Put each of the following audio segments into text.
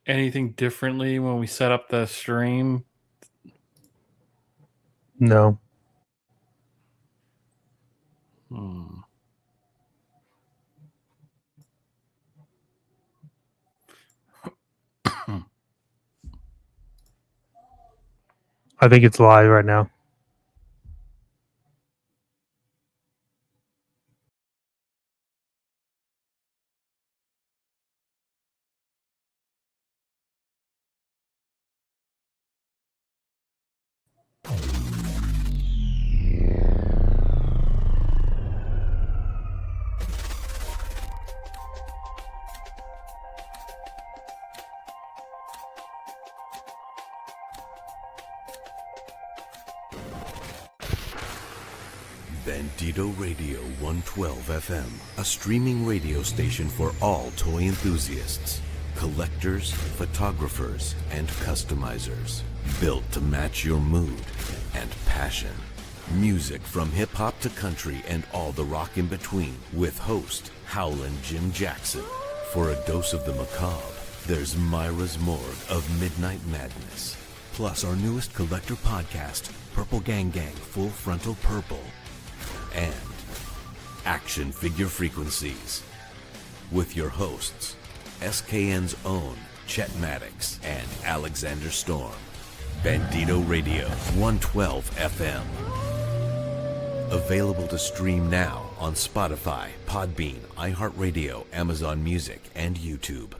anything differently when we set up the stream? No. I think it's live right now. Bandito Radio 112 FM, a streaming radio station for all toy enthusiasts, collectors, photographers, and customizers. Built to match your mood and passion. Music from hip-hop to country and all the rock in between with host Howlin' Jim Jackson. For a dose of the macabre, there's Myra's Morgue of Midnight Madness. Plus our newest collector podcast, Purple Gang Gang Full Frontal Purple. And Action Figure Frequencies with your hosts, SKN's own Chet Maddox and Alexander Storm. Bandito Radio 112 FM. Available to stream now on Spotify, Podbean, iHeartRadio, Amazon Music, and YouTube.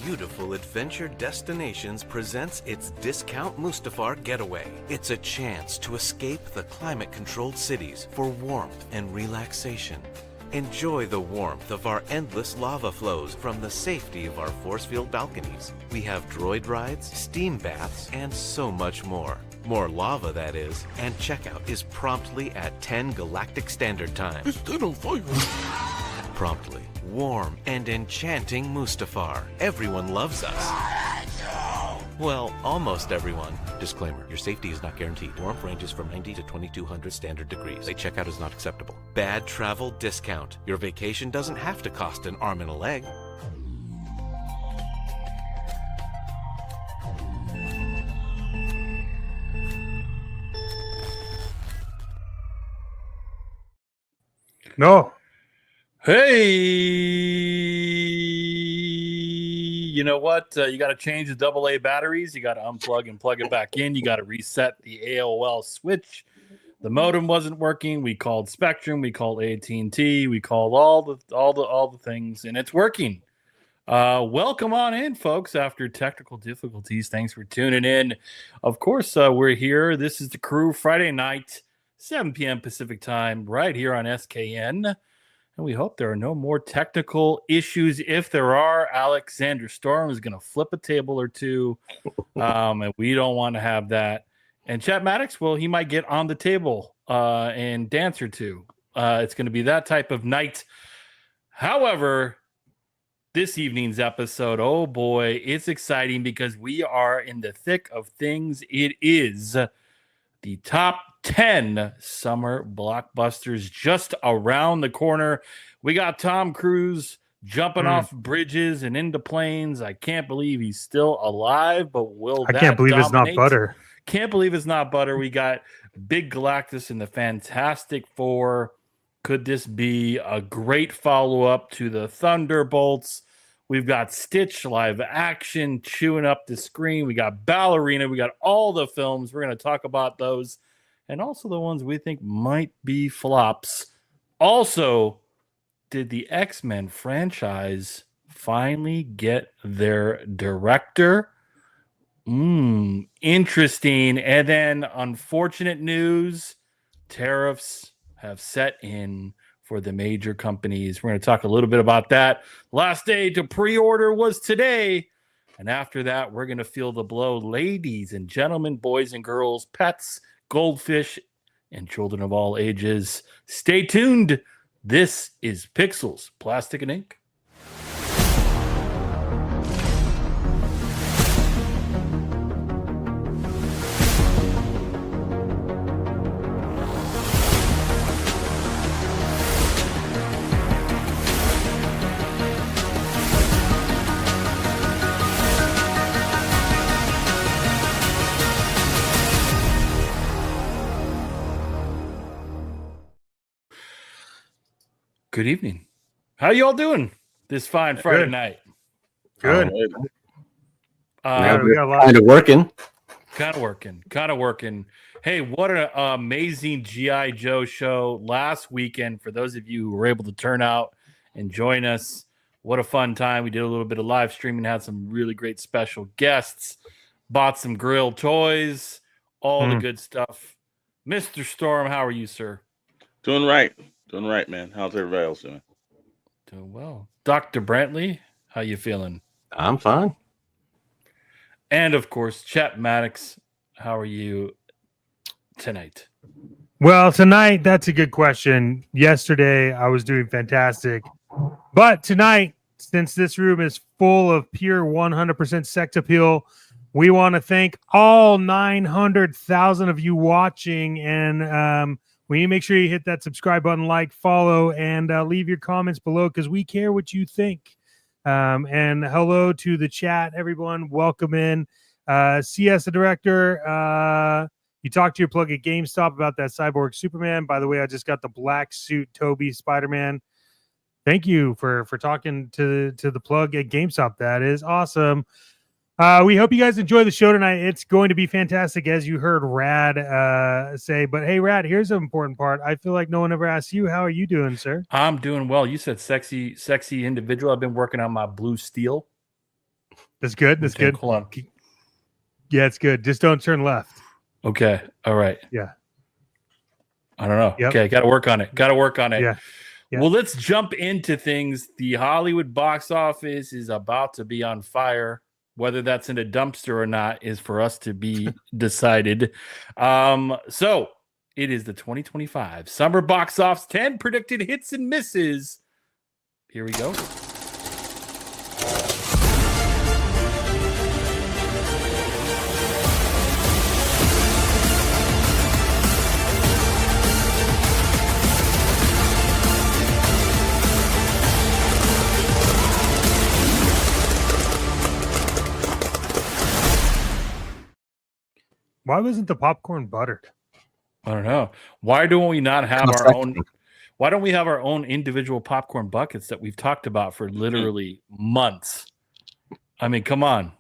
Beautiful Adventure Destinations presents its Discount Mustafar Getaway. It's a chance to escape the climate-controlled cities for warmth and relaxation. Enjoy the warmth of our endless lava flows from the safety of our force field balconies. We have droid rides, steam baths, and so much more. More lava, that is, and checkout is promptly at 10 Galactic Standard Time. It's 10:05. Promptly, warm, and enchanting Mustafar. Everyone loves us. Well, almost everyone. Disclaimer, your safety is not guaranteed. Warmth ranges from 90 to 2200 standard degrees. Late checkout is not acceptable. Bad travel discount. Your vacation doesn't have to cost an arm and a leg. No. Hey, you know what? You got to change the AA batteries. You got to unplug and plug it back in. You got to reset the AOL switch. The modem wasn't working. We called Spectrum. We called AT&T. We called all the things, and it's working. Welcome on in, folks. After technical difficulties, thanks for tuning in. Of course, we're here. This is the crew. Friday night, 7 p.m. Pacific time, right here on SKN. And we hope there are no more technical issues. If there are, Alexander Storm is going to flip a table or two. And we don't want to have that. And Chet Maddox, well, he might get on the table and dance or two. It's going to be that type of night. However, this evening's episode, oh boy, it's exciting because we are in the thick of things. It is the top 10 summer blockbusters just around the corner. We got Tom Cruise jumping off bridges and into planes. I can't believe he's still alive, but I can't believe it's not butter. Can't believe it's not butter. We got Big Galactus and the Fantastic Four. Could this be a great follow-up to the Thunderbolts? We've got Stitch live action chewing up the screen. We got Ballerina. We got all the films. We're going to talk about those and also the ones we think might be flops. Also, did the X-Men franchise finally get their director? Interesting. And then unfortunate news, tariffs have set in for the major companies. We're going to talk a little bit about that. Last day to pre-order was today. And after that, we're going to feel the blow. Ladies and gentlemen, boys and girls, pets, goldfish, and children of all ages. Stay tuned. This is Pixels, Plastic and Ink. Good evening. How y'all doing this fine Friday night? Good. We got a lot. kind of working. Kind of working. Hey, what an amazing G.I. Joe show last weekend for those of you who were able to turn out and join us. What a fun time. We did a little bit of live streaming, had some really great special guests, bought some grill toys, all the good stuff. Mr. Storm, how are you, sir? Doing right, man. How's everybody else doing? Doing well. Dr. Brantley, how you feeling? I'm fine. And, of course, Chet Maddox, how are you tonight? Well, tonight, that's a good question. Yesterday, I was doing fantastic. But tonight, since this room is full of pure 100% sex appeal, we want to thank all 900,000 of you watching. And we need to make sure you hit that subscribe button, like, follow, and leave your comments below because we care what you think. And hello to the chat, everyone. Welcome in. CS, the director. You talked to your plug at GameStop about that Cyborg Superman. By the way, I just got the black suit Toby Spider-Man. Thank you for talking to the plug at GameStop. That is awesome. We hope you guys enjoy the show tonight. It's going to be fantastic, as you heard Rad say. But hey, Rad, here's an important part. I feel like no one ever asked you. How are you doing, sir? I'm doing well. You said sexy individual. I've been working on my blue steel. That's good. That's good. Hold on. Yeah, it's good. Just don't turn left. Okay. All right. Yeah. I don't know. Yep. Okay. Got to work on it. Yeah. Yeah. Well, let's jump into things. The Hollywood box office is about to be on fire. Whether that's in a dumpster or not is for us to be decided. So it is the 2025 summer box office, 10 predicted hits and misses. Here we go. Why wasn't the popcorn buttered? I don't know. Why don't we not have our own? Why don't we have our own individual popcorn buckets that we've talked about for literally months? I mean, come on.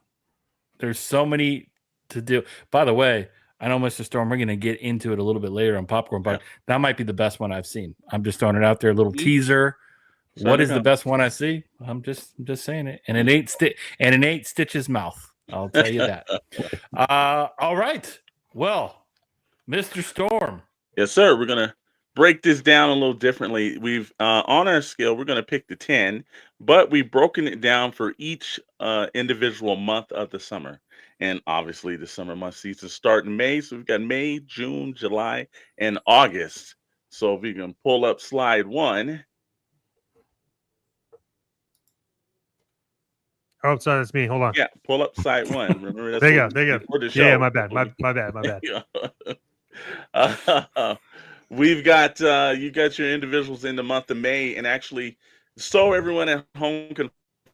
There's so many to do. By the way, I know, Mr. Storm, we're going to get into it a little bit later on popcorn bucket. That might be the best one I've seen. I'm just throwing it out there, a little teaser. What is the best one I see? I'm just saying it. And it ain't Stitch's mouth. I'll tell you that. All right. Well, Mr. Storm. Yes, sir. We're going to break this down a little differently. We've on our scale, we're going to pick the 10, but we've broken it down for each individual month of the summer. And obviously the summer month season start in May. So we've got May, June, July, and August. So if you can pull up slide 1. Oh, sorry, that's me. Hold on. Yeah, pull up slide 1. Remember that's There you go. Yeah, my bad. We've got you got your individuals in the month of May, and actually, so everyone at home can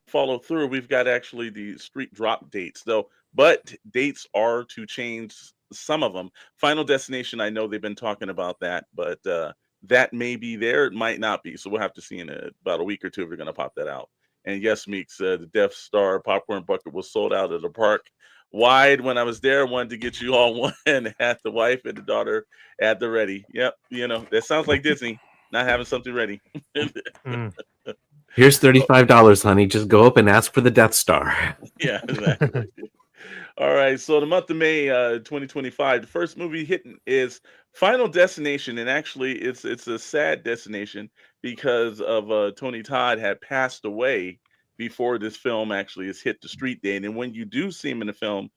follow through. We've got actually the street drop dates though, but dates are to change. Some of them. Final Destination, I know they've been talking about that, but that may be there. It might not be. So we'll have to see in about a week or two if we're going to pop that out. And yes, Meeks, the Death Star popcorn bucket was sold out at the park wide when I was there. Wanted to get you all one, and had the wife and the daughter at the ready. Yep, that sounds like Disney not having something ready. Here's $35, honey. Just go up and ask for the Death Star. Yeah, exactly. All right, so the month of May 2025, the first movie hitting is Final Destination, and actually it's a sad destination because of Tony Todd had passed away before this film actually has hit the street date. And when you do see him in the film,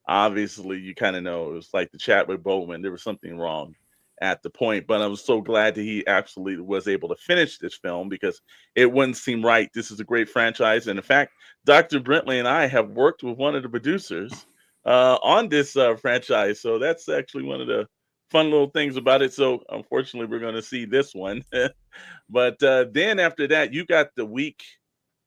obviously you kind of know it was like the Chadwick Boseman. There was something wrong at the point, but I was so glad that he absolutely was able to finish this film because it wouldn't seem right. This is a great franchise, and in fact, Dr. Brentley and I have worked with one of the producers on this franchise, so that's actually one of the fun little things about it. So unfortunately, we're going to see this one, but then after that, you got the week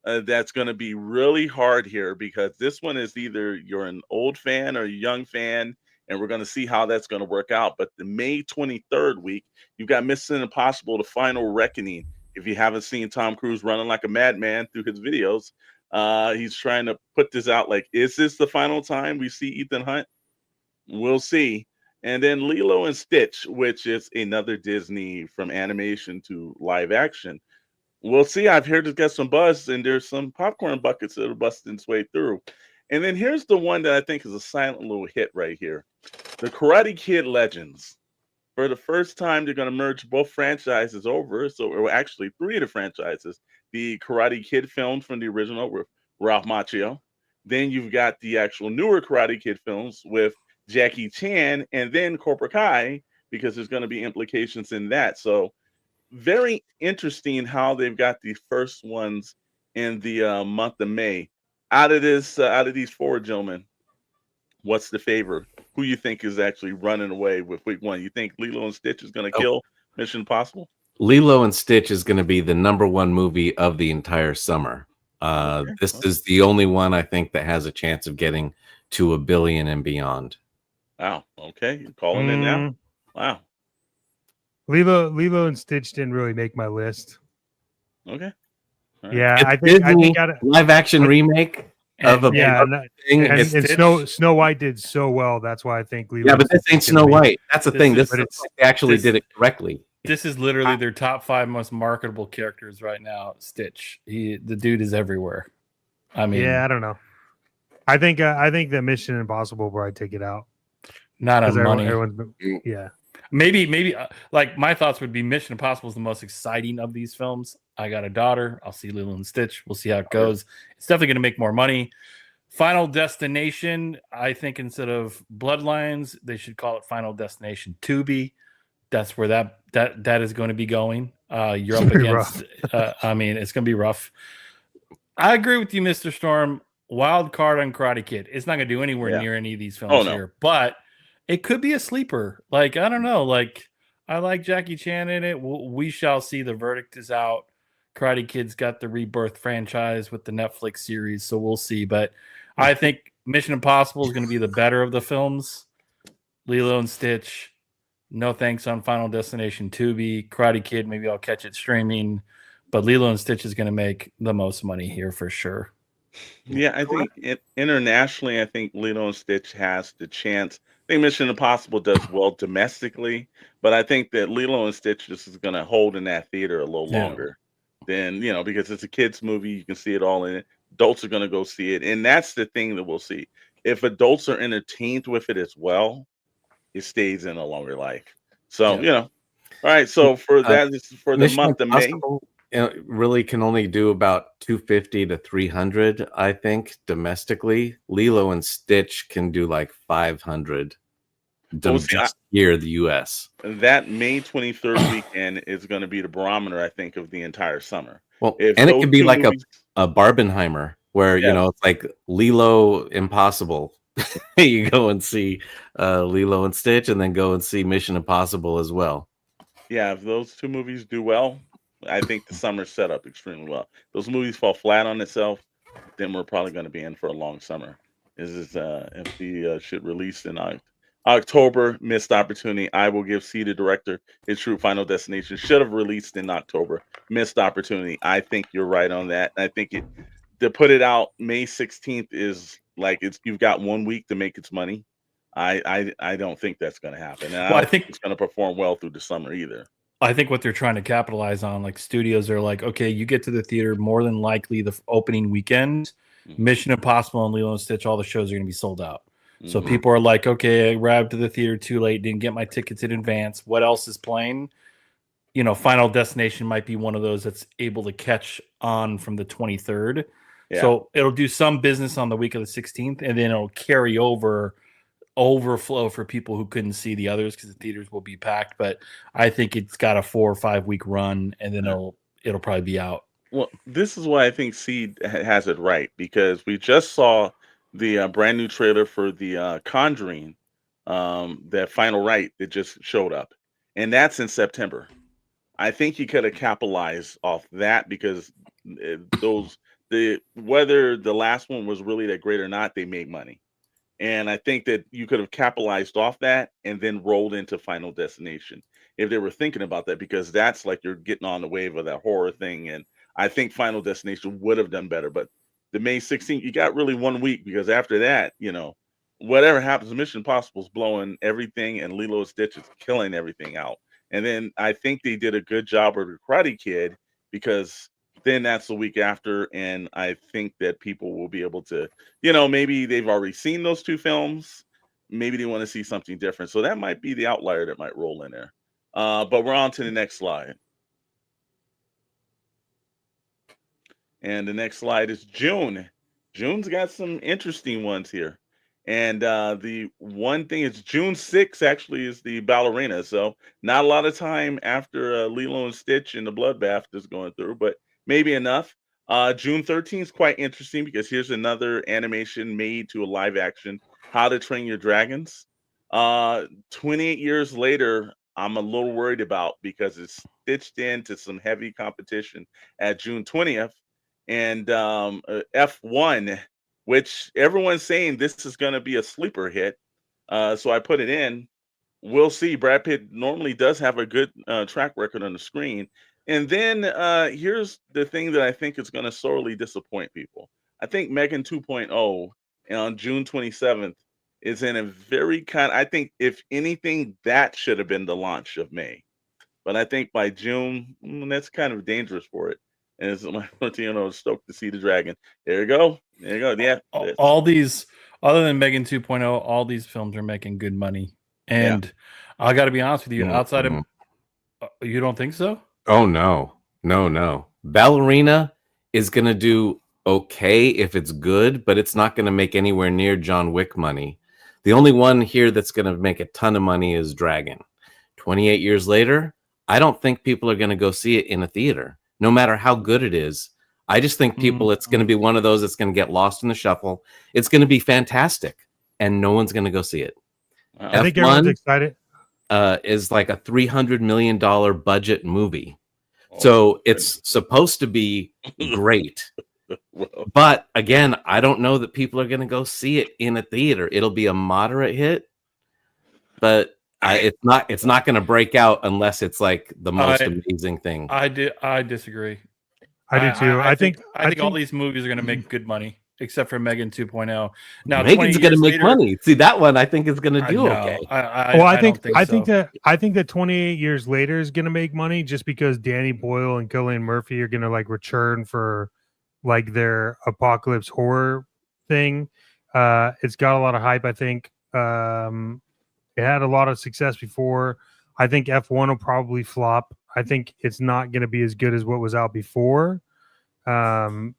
that's going to be really hard here because this one is either you're an old fan or a young fan. And we're going to see how that's going to work out. But the May 23rd week, you've got Mission Impossible: The Final Reckoning. If you haven't seen Tom Cruise running like a madman through his videos, he's trying to put this out like, is this the final time we see Ethan Hunt? We'll see. And then Lilo and Stitch, which is another Disney from animation to live action. We'll see. I've heard it's got some buzz, and there's some popcorn buckets that are busting its way through. And then here's the one that I think is a silent little hit right here. The Karate Kid Legends. For the first time, they're going to merge both franchises over. So actually 3 of the franchises. The Karate Kid films from the original with Ralph Macchio. Then you've got the actual newer Karate Kid films with Jackie Chan. And then Cobra Kai, because there's going to be implications in that. So very interesting how they've got the first ones in the month of May. Out of these 4 gentlemen, what's the favorite? Who you think is actually running away with week 1? You think Lilo and Stitch is going to kill Mission Impossible? Lilo and Stitch is going to be the #1 movie of the entire summer. This is the only one I think that has a chance of getting to $1 billion and beyond. Wow. Okay, you're calling in now. Wow. Lilo and Stitch didn't really make my list. Okay. Right. Yeah, I think live action remake of a thing. And Snow White did so well. That's why I think Lilo. Yeah, but this ain't Snow White. That's the thing. They actually did it correctly. This is literally their top 5 most marketable characters right now. Stitch. The dude is everywhere. I mean, yeah, I don't know. I think that Mission Impossible will probably take it out. Not on money. Yeah. Maybe like my thoughts would be Mission Impossible is the most exciting of these films. I got a daughter. I'll see Lilo and Stitch. We'll see how it goes. It's definitely going to make more money. Final Destination, I think instead of Bloodlines, they should call it Final Destination Tubi. That's where that is going to be going. You're up against. I mean, it's going to be rough. I agree with you, Mr. Storm. Wild card on Karate Kid. It's not going to do anywhere near any of these films here, but it could be a sleeper. Like, I don't know. Like, I like Jackie Chan in it. We shall see. The verdict is out. Karate Kid's got the Rebirth franchise with the Netflix series, so we'll see. But I think Mission Impossible is going to be the better of the films. Lilo and Stitch, no thanks on Final Destination Tubi. Karate Kid, maybe I'll catch it streaming. But Lilo and Stitch is going to make the most money here for sure. Yeah, I think internationally, I think Lilo and Stitch has the chance. I think Mission Impossible does well domestically, but I think that Lilo and Stitch just is going to hold in that theater a little longer than, because it's a kid's movie. You can see it all in it. Adults are going to go see it. And that's the thing that we'll see. If adults are entertained with it as well, it stays in a longer life. So, all right. So for that, for the month of May. It really can only do about 250 to 300, I think, domestically. Lilo and Stitch can do like 500 here in the U.S. That May 23rd weekend is going to be the barometer, I think, of the entire summer. Well, and it could be like a Barbenheimer where, it's like Lilo Impossible. You go and see Lilo and Stitch and then go and see Mission Impossible as well. Yeah, if those 2 movies do well, I think the summer's set up extremely well. Those movies fall flat on itself, then we're probably going to be in for a long summer. If the shit released in October, missed opportunity. I will give C, the director, his true Final Destination. Should have released in October. Missed opportunity. I think you're right on that. I think it to put it out May 16th is like you've got 1 week to make its money. I don't think that's going to happen. And I don't think it's going to perform well through the summer either. I think what they're trying to capitalize on, like studios are like, okay, you get to the theater more than likely the opening weekend. Mission Impossible and Lilo and Stitch, all the shows are going to be sold out. So people are like, okay, I arrived to the theater too late, didn't get my tickets in advance. What else is playing? You know, Final Destination might be one of those that's able to catch on from the 23rd. Yeah. So it'll do some business on the week of the 16th, and then it'll carry overflow for people who couldn't see the others because the theaters will be packed. But I think it's got a 4 or 5 week run, and then it'll probably be out. Well, this is why I think Seed has it right, because we just saw the brand new trailer for the Conjuring, that Final Right that just showed up, and that's in September. I think you could have capitalized off that because whether the last one was really that great or not, they made money, and I think that you could have capitalized off that and then rolled into Final Destination if they were thinking about that, because that's like you're getting on the wave of that horror thing, and I think Final Destination would have done better. But the May 16th, you got really 1 week, because after that, you know, whatever happens, Mission Impossible's blowing everything, and Lilo and Stitch is killing everything out. And then I think they did a good job with the Karate Kid, because then that's the week after, and I think that people will be able to, you know, maybe they've already seen those two films, maybe they want to see something different. So that might be the outlier that might roll in there. But we're on to the next slide. And the next slide is June. June's got some interesting ones here. And the one thing is June 6th actually is the Ballerina. So not a lot of time after Lilo and Stitch and the Bloodbath is going through, but maybe enough. June 13th is quite interesting because here's another animation made to a live action, How to Train Your Dragons. 28 years later, I'm a little worried about, because it's stitched into some heavy competition at June 20th. And F1, which everyone's saying this is going to be a sleeper hit. So I put it in. We'll see. Brad Pitt normally does have a good track record on the screen. And then here's the thing that I think is going to sorely disappoint people. I think Megan 2.0 on June 27th is in a very I think if anything, that should have been the launch of May. But I think by June, that's kind of dangerous for it. And it's my stoked to see the dragon. There you go. There you go. Yeah. All these, other than Megan 2.0, all these films are making good money. And I got to be honest with you, outside of, you don't think so? Oh, no. Ballerina is going to do okay if it's good, but it's not going to make anywhere near John Wick money. The only one here that's going to make a ton of money is Dragon. 28 years later, I don't think people are going to go see it in a theater, no matter how good it is. I just think it's going to be one of those that's going to get lost in the shuffle. It's going to be fantastic, and no one's going to go see it. I think everyone's excited. Is like a $300 million budget movie. So it's supposed to be great. But again, I don't know that people are going to go see it in a theater. It'll be a moderate hit, but it's not going to break out unless it's like the most amazing thing. I disagree. I do too. I think all these movies are going to make good money, except for Megan 2.0. Now Megan's going to make money. See, that one I think is going to do okay. I think that 28 years later is going to make money, just because Danny Boyle and Cillian Murphy are going to like return for like their apocalypse horror thing. It's got a lot of hype. I think it had a lot of success before. I think F1 will probably flop. I think it's not going to be as good as what was out before. How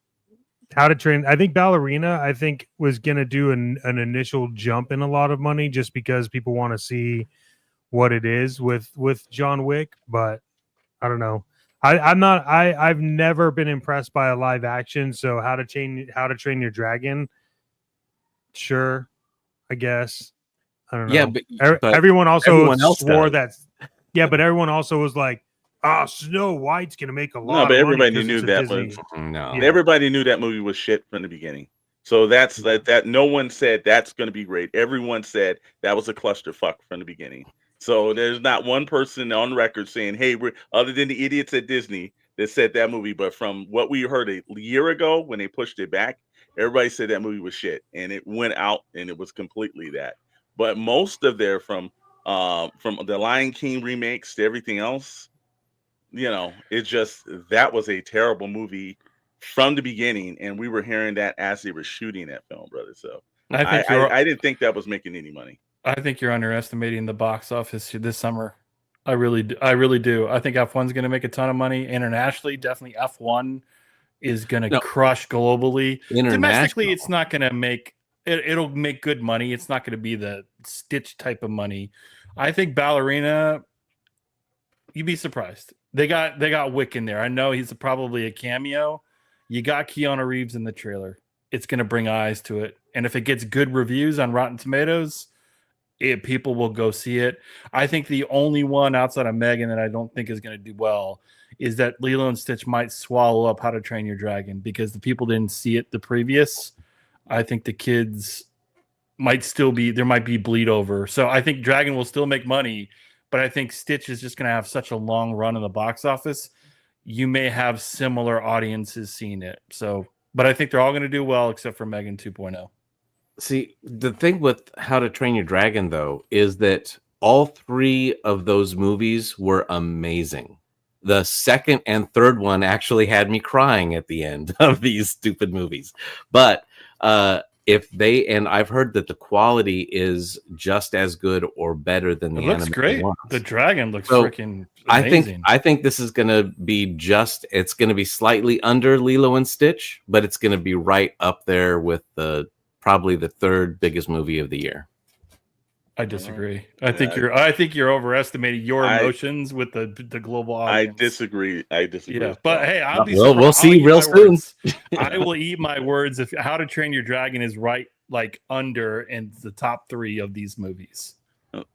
to Train, I think Ballerina, I think was going to do an initial jump in a lot of money, just because people want to see what it is with John Wick. But I don't know. I've never been impressed by a live action. So How to Train Your Dragon. Sure, I guess. I don't know. Yeah, but everyone else swore does. that. Yeah, but everyone also was like, Snow White's gonna make a lot. No, but of everybody money knew that was no. Everybody knew that movie was shit from the beginning. So that's that no one said that's going to be great. Everyone said that was a clusterfuck from the beginning. So there's not one person on record saying, "Hey, we're," other than the idiots at Disney that said that movie. But from what we heard a year ago when they pushed it back, everybody said that movie was shit, and it went out and it was completely that. But most of their from the Lion King remakes to everything else, it just that was a terrible movie from the beginning, and we were hearing that as they were shooting that film, brother. So I think you're. I didn't think that was making any money. I think you're underestimating the box office this summer. I really do. I think F1's going to make a ton of money internationally. Definitely F1 is going to crush globally. Domestically, it's not going to make it. It'll make good money. It's not going to be the Stitch type of money. I think Ballerina, you'd be surprised. They got Wick in there. I know he's probably a cameo. You got Keanu Reeves in the trailer. It's going to bring eyes to it. And if it gets good reviews on Rotten Tomatoes, people will go see it. I think the only one outside of Megan that I don't think is going to do well is that Lilo and Stitch might swallow up How to Train Your Dragon because the people didn't see it the previous. I think the kids might still be, there might be bleed over. So I think Dragon will still make money, but I think Stitch is just going to have such a long run in the box office. You may have similar audiences seeing it. So, but I think they're all going to do well except for Megan 2.0. See, the thing with How to Train Your Dragon, though, is that all three of those movies were amazing. The second and third one actually had me crying at the end of these stupid movies. But and I've heard that the quality is just as good or better than the looks great. ones. The dragon looks freaking amazing. I think this is going to be it's going to be slightly under Lilo and Stitch, but it's going to be right up there with probably the third biggest movie of the year. I disagree. I think you're overestimating your emotions with the global audience. I disagree. Yeah, but hey, we'll see real soon. I will eat my words if How to Train Your Dragon is right, like under in the top 3 of these movies.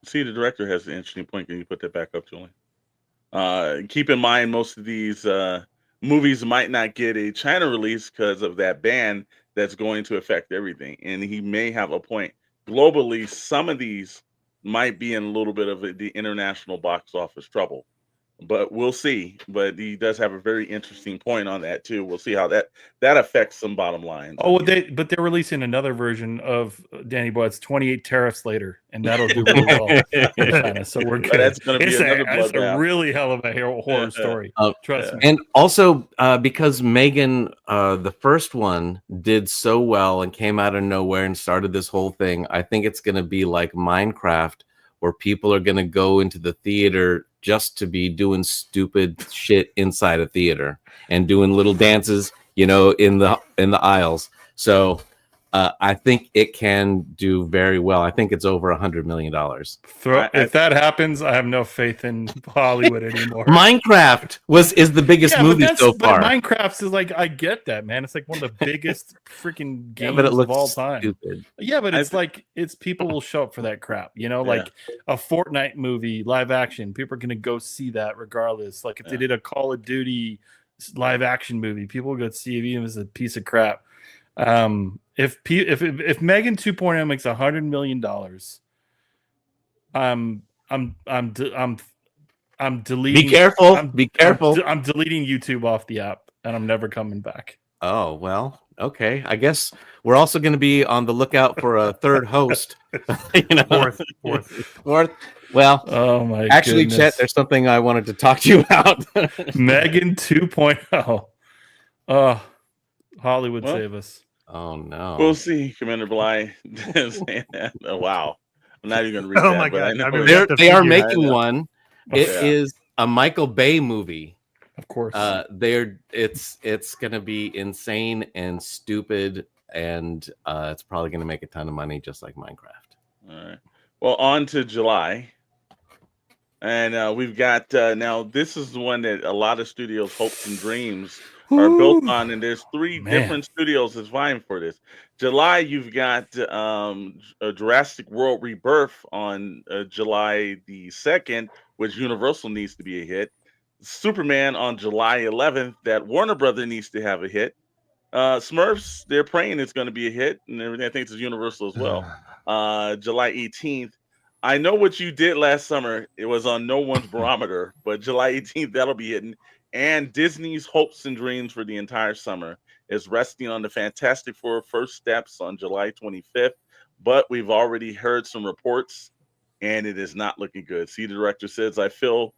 See, the director has an interesting point. Can you put that back up, Julian? Keep in mind, most of these movies might not get a China release because of that ban that's going to affect everything, and he may have a point. Globally, some of these might be in a little bit of the international box office trouble, but we'll see. But he does have a very interesting point on that too. We'll see how that affects some bottom lines. Oh, they're releasing another version of Danny Boy. It's 28 tariffs later, and that'll do really well in China. So we're good. That's going to be that's a really hell of a horror story. Trust me. And also because Megan, the first one, did so well and came out of nowhere and started this whole thing. I think it's going to be like Minecraft, where people are going to go into the theater just to be doing stupid shit inside a theater and doing little dances, in the aisles. So I think it can do very well. I think it's over $100 million. If that happens, I have no faith in Hollywood anymore. Minecraft is the biggest movie so far. Minecraft is like, I get that, man. It's like one of the biggest freaking games of all time. Stupid. Yeah, but it's people will show up for that crap. Like a Fortnite movie, live action. People are gonna go see that regardless. Like if they did a Call of Duty live action movie, people will go see it even if it's a piece of crap. If Megan 2.0 makes $100 million, I'm deleting. Be careful. Be careful. I'm deleting YouTube off the app, and I'm never coming back. Oh well, okay. I guess we're also going to be on the lookout for a third host. Fourth. Well, oh my! Actually, goodness. Chet, there's something I wanted to talk to you about. Megan 2.0. Oh, Hollywood save us. Oh no. We'll see, Commander Bly. Oh, wow. I'm not even going to read that. My but God. I know They are making one. It is a Michael Bay movie. Of course. It's going to be insane and stupid, and it's probably going to make a ton of money, just like Minecraft. All right. Well, on to July. And we've got now this is the one that a lot of studios' hopes and dreams are built on, and there's 3 different studios that's vying for this. July, you've got Jurassic World Rebirth on July the 2nd, which Universal needs to be a hit. Superman on July 11th, that Warner Brother needs to have a hit. Smurfs, they're praying it's going to be a hit and everything. I think it's Universal as well. July 18th. I know what you did last summer. It was on no one's barometer, but July 18th, that'll be hitting. And Disney's hopes and dreams for the entire summer is resting on the Fantastic Four First Steps on July 25th. But we've already heard some reports, and it is not looking good. See, the director says, I feel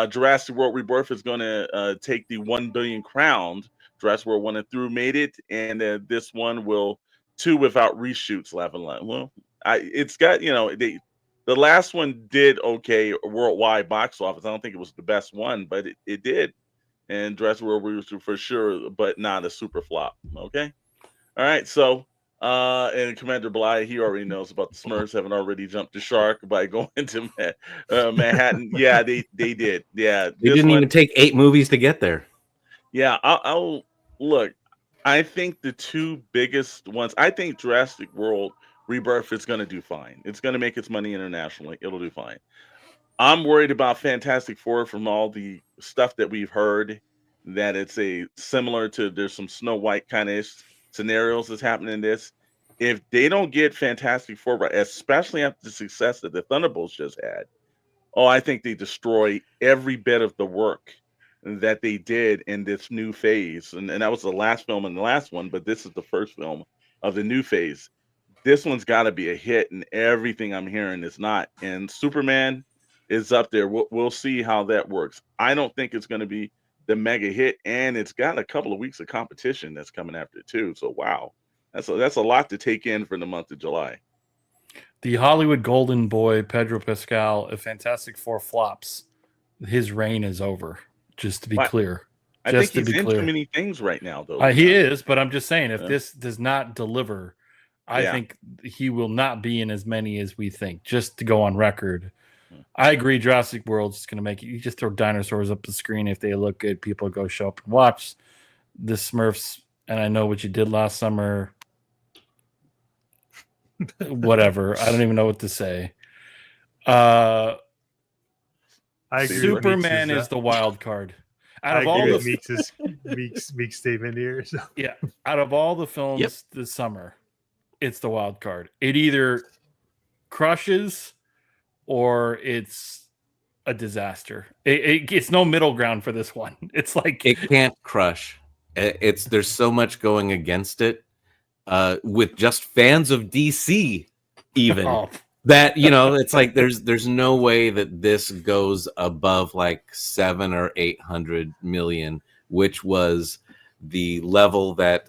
Jurassic World Rebirth is going to take the 1 billion crown. Jurassic World 1 and through made it, and this one will too without reshoots. Laughing line. Well, it's got, you know, the last one did okay worldwide box office. I don't think it was the best one, but it did. And Jurassic World Rebirth for sure, but not a super flop. Okay, all right. So, and Commander Bly, he already knows about the Smurfs having already jumped the shark by going to Manhattan. Yeah, they did. Yeah, They didn't even take 8 movies to get there. Yeah, I'll look. I think the 2 biggest ones. I think Jurassic World Rebirth is going to do fine. It's going to make its money internationally. It'll do fine. I'm worried about Fantastic Four from all the stuff that we've heard, that it's a similar to, there's some Snow White kind of scenarios that's happening in this. If they don't get Fantastic Four right, especially after the success that the Thunderbolts just had, I think they destroy every bit of the work that they did in this new phase. And that was the last film and the last one, but this is the first film of the new phase. This one's got to be a hit, and everything I'm hearing is not. And Superman is up there. We'll see how that works. I don't think it's going to be the mega hit, and it's got a couple of weeks of competition that's coming after it too. So wow, that's a lot to take in for the month of July. The Hollywood golden boy Pedro Pascal, if Fantastic Four flops, his reign is over. Just to be clear. I think he's in too many things right now, though. He is, but I'm just saying, if this does not deliver, I think he will not be in as many as we think, just to go on record. I agree, Jurassic World's just going to make it. You just throw dinosaurs up the screen. If they look good, people go show up and watch the Smurfs. And I know what you did last summer. Whatever. I don't even know what to say. I agree. Superman is the wild card. Out of all the Meek's statement here. So. Yeah, out of all the films this summer, it's the wild card. It either crushes or it's a disaster. It's no middle ground for this one. It's like it can't crush. There's so much going against it. With just fans of DC, even. That, you know, it's like there's no way that this goes above like 700 or 800 million, which was the level that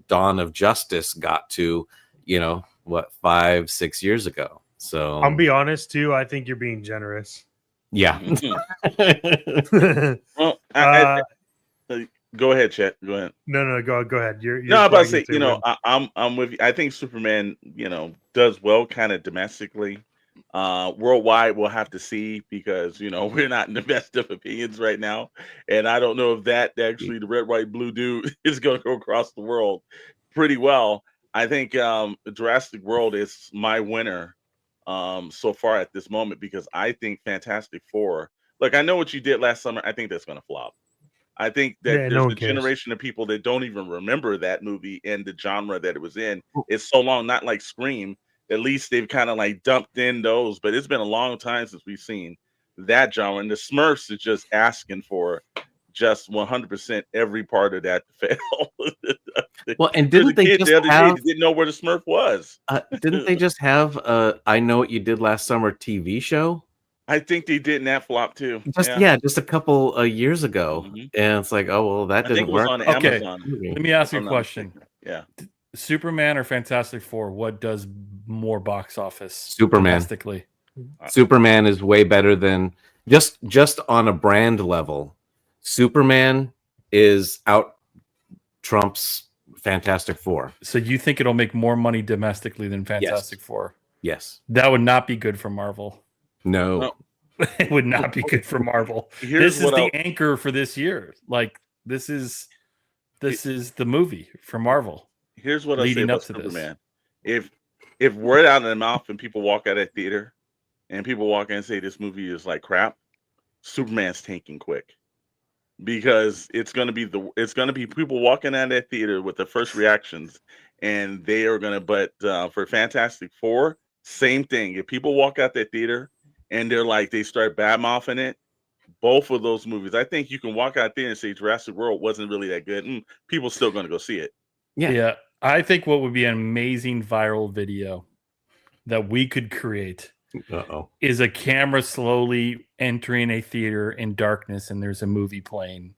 Dawn of Justice got to, you know, 5-6 years ago. So I'll be honest too. I think you're being generous. Yeah. Well, go ahead, Chet. Go ahead. No, go ahead. You're no, I'm about to say, you know, I'm with you. I think Superman, you know, does well kind of domestically. Worldwide, we'll have to see, because, you know, we're not in the best of opinions right now, and I don't know if that actually the red, white, blue dude is going to go across the world pretty well. I think Jurassic World is my winner so far at this moment, because I think Fantastic Four. Look, I know what you did last summer. I think that's going to flop. I think that there's a generation of people that don't even remember that movie and the genre that it was in. It's so long, not like Scream. At least they've kind of like dumped in those, but it's been a long time since we've seen that genre. And the Smurfs is just asking for just 100% every part of that to fail. Well, and didn't they just didn't know where the Smurf was? Didn't they just have I Know What You Did Last Summer TV show? I think they did in that flop too. Just a couple of years ago, and it's like, oh well, that didn't work. On Amazon. Let me ask you a question. Yeah, Superman or Fantastic Four? What does more box office? Superman. Domestically? Superman is way better than just on a brand level. Superman is out trumps Fantastic Four. So you think it'll make more money domestically than Fantastic Four? Yes. That would not be good for Marvel. No. It would not be good for Marvel. This is the anchor for this year. Like this is the movie for Marvel. Here's what I say about Superman. If word out of the mouth and people walk out of that theater and people walk in and say this movie is like crap, Superman's tanking quick. because it's going to be people walking out of that theater with the first reactions, and they are going to. But for Fantastic Four, same thing. If people walk out that theater and they're like they start bad mouthing it, both of those movies, I think you can walk out there and say Jurassic World wasn't really that good. People still going to go see it. Yeah. I think what would be an amazing viral video that we could create is a camera slowly entering a theater in darkness, and there's a movie playing,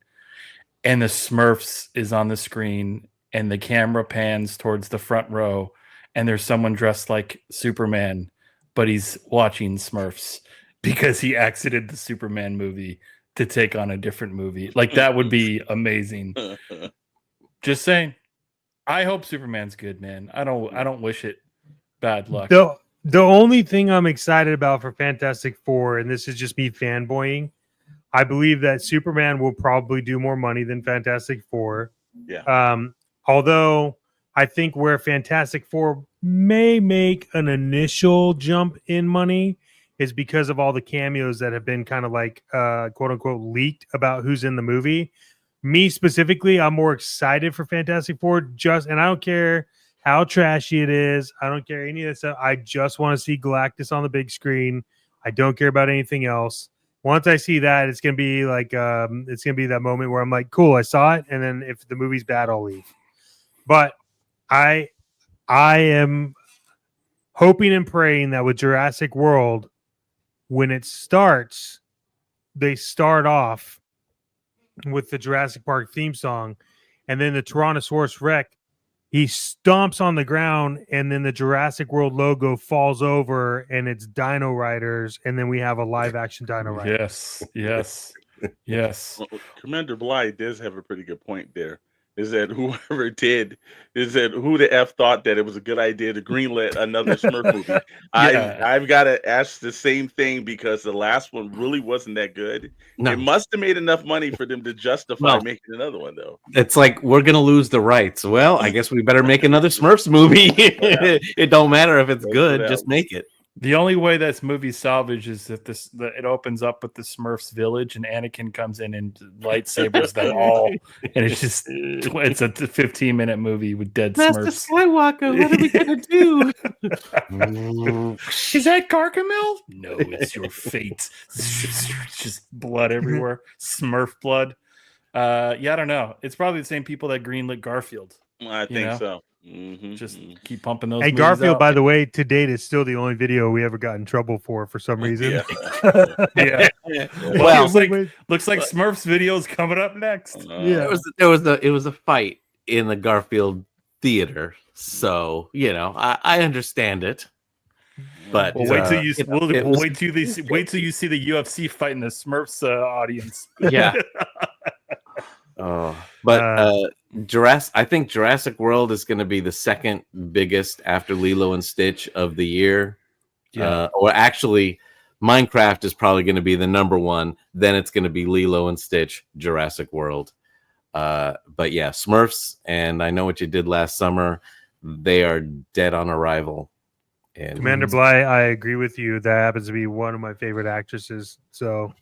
and the Smurfs is on the screen, and the camera pans towards the front row, and there's someone dressed like Superman, but he's watching Smurfs because he exited the Superman movie to take on a different movie. Like, that would be amazing. Just saying. I hope Superman's good, man. I don't wish it bad luck. The only thing I'm excited about for Fantastic Four, and this is just me fanboying, I believe that Superman will probably do more money than Fantastic Four. Yeah. Although I think where Fantastic Four may make an initial jump in money is because of all the cameos that have been kind of like quote unquote leaked about who's in the movie. Me specifically, I'm more excited for Fantastic Four, and I don't care how trashy it is. I don't care any of that stuff. I just want to see Galactus on the big screen. I don't care about anything else. Once I see that, it's gonna be like it's gonna be that moment where I'm like, cool, I saw it, and then if the movie's bad, I'll leave. But I am hoping and praying that with Jurassic World, when it starts, they start off with the Jurassic Park theme song, and then the Tyrannosaurus Rex, he stomps on the ground, and then the Jurassic World logo falls over, and it's Dino Riders, and then we have a live action Dino Riders. Yes. Well, Commander Bly does have a pretty good point there. Is that who the F thought that it was a good idea to greenlit another Smurf movie? I've got to ask the same thing, because the last one really wasn't that good. No. It must have made enough money for them to justify making another one, though. It's like, we're gonna lose the rights. Well, I guess we better make another Smurfs movie. It don't matter if it's good, just make it. The only way this movie's salvaged is if it opens up with the Smurfs village and Anakin comes in and lightsabers them all, and it's a 15-minute movie with dead Master Smurfs. Skywalker, what are we gonna do? Is that Gargamel? No, it's your fate. Just blood everywhere. Smurf blood. I don't know. It's probably the same people that greenlit Garfield. I think so. Just keep pumping those. Hey, Garfield, by the way, to date is still the only video we ever got in trouble for some reason. Yeah. Well, looks like Smurfs videos coming up next. It was a fight in the Garfield theater, so I understand it. But wait till you see the UFC fighting the Smurfs audience. Yeah. I think Jurassic World is going to be the second biggest after Lilo and Stitch of the year. Or actually, Minecraft is probably going to be the number one. Then it's going to be Lilo and Stitch, Jurassic World. But yeah, Smurfs and I Know What You Did Last Summer, they are dead on arrival. And Commander Bly, I agree with you. That happens to be one of my favorite actresses. So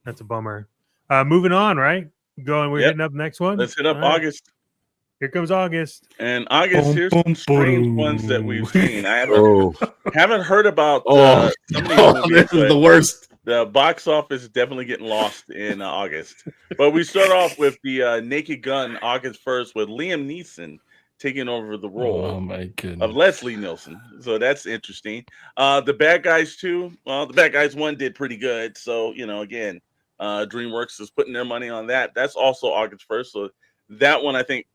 that's a bummer. Moving on, right? We're hitting up next one. Let's hit up August. Here comes August. And August, here's some strange ones that we've seen. I haven't heard about some of these movies, this is the worst. The box office is definitely getting lost in August. But we start off with the Naked Gun, August 1st, with Liam Neeson taking over the role of Leslie Nielsen. So that's interesting. The Bad Guys 2, well, the Bad Guys 1 did pretty good. So, again, DreamWorks is putting their money on that. That's also August 1st. So that one, I think,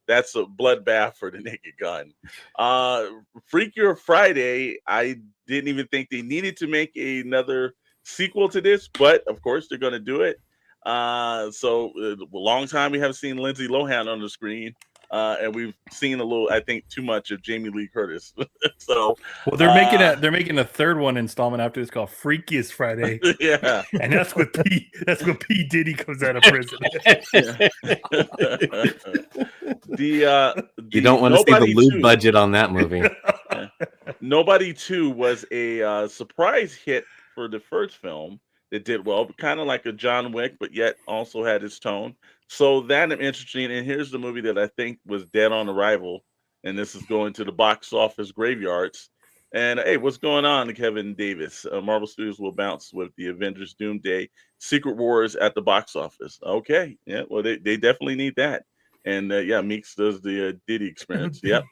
that's a bloodbath for the Naked Gun. Freakier Friday, I didn't even think they needed to make another sequel to this, but of course they're going to do it. So a long time we haven't seen Lindsay Lohan on the screen. And we've seen I think, too much of Jamie Lee Curtis. So, they're making a third one installment after this called Freakiest Friday. Yeah, and that's what P Diddy comes out of prison. You don't want to see the loot budget on that movie. Nobody 2 was a surprise hit for the first film. that did well, kind of like a John Wick, but yet also had its tone. So that I'm interesting. And here's the movie that I think was dead on arrival, and this is going to the box office graveyards. And hey, what's going on, Kevin Davis? Marvel Studios will bounce with the Avengers Doomsday Secret Wars at the box office. Okay, yeah, well, they definitely need that. And yeah, Meeks does the Diddy experience. Yep,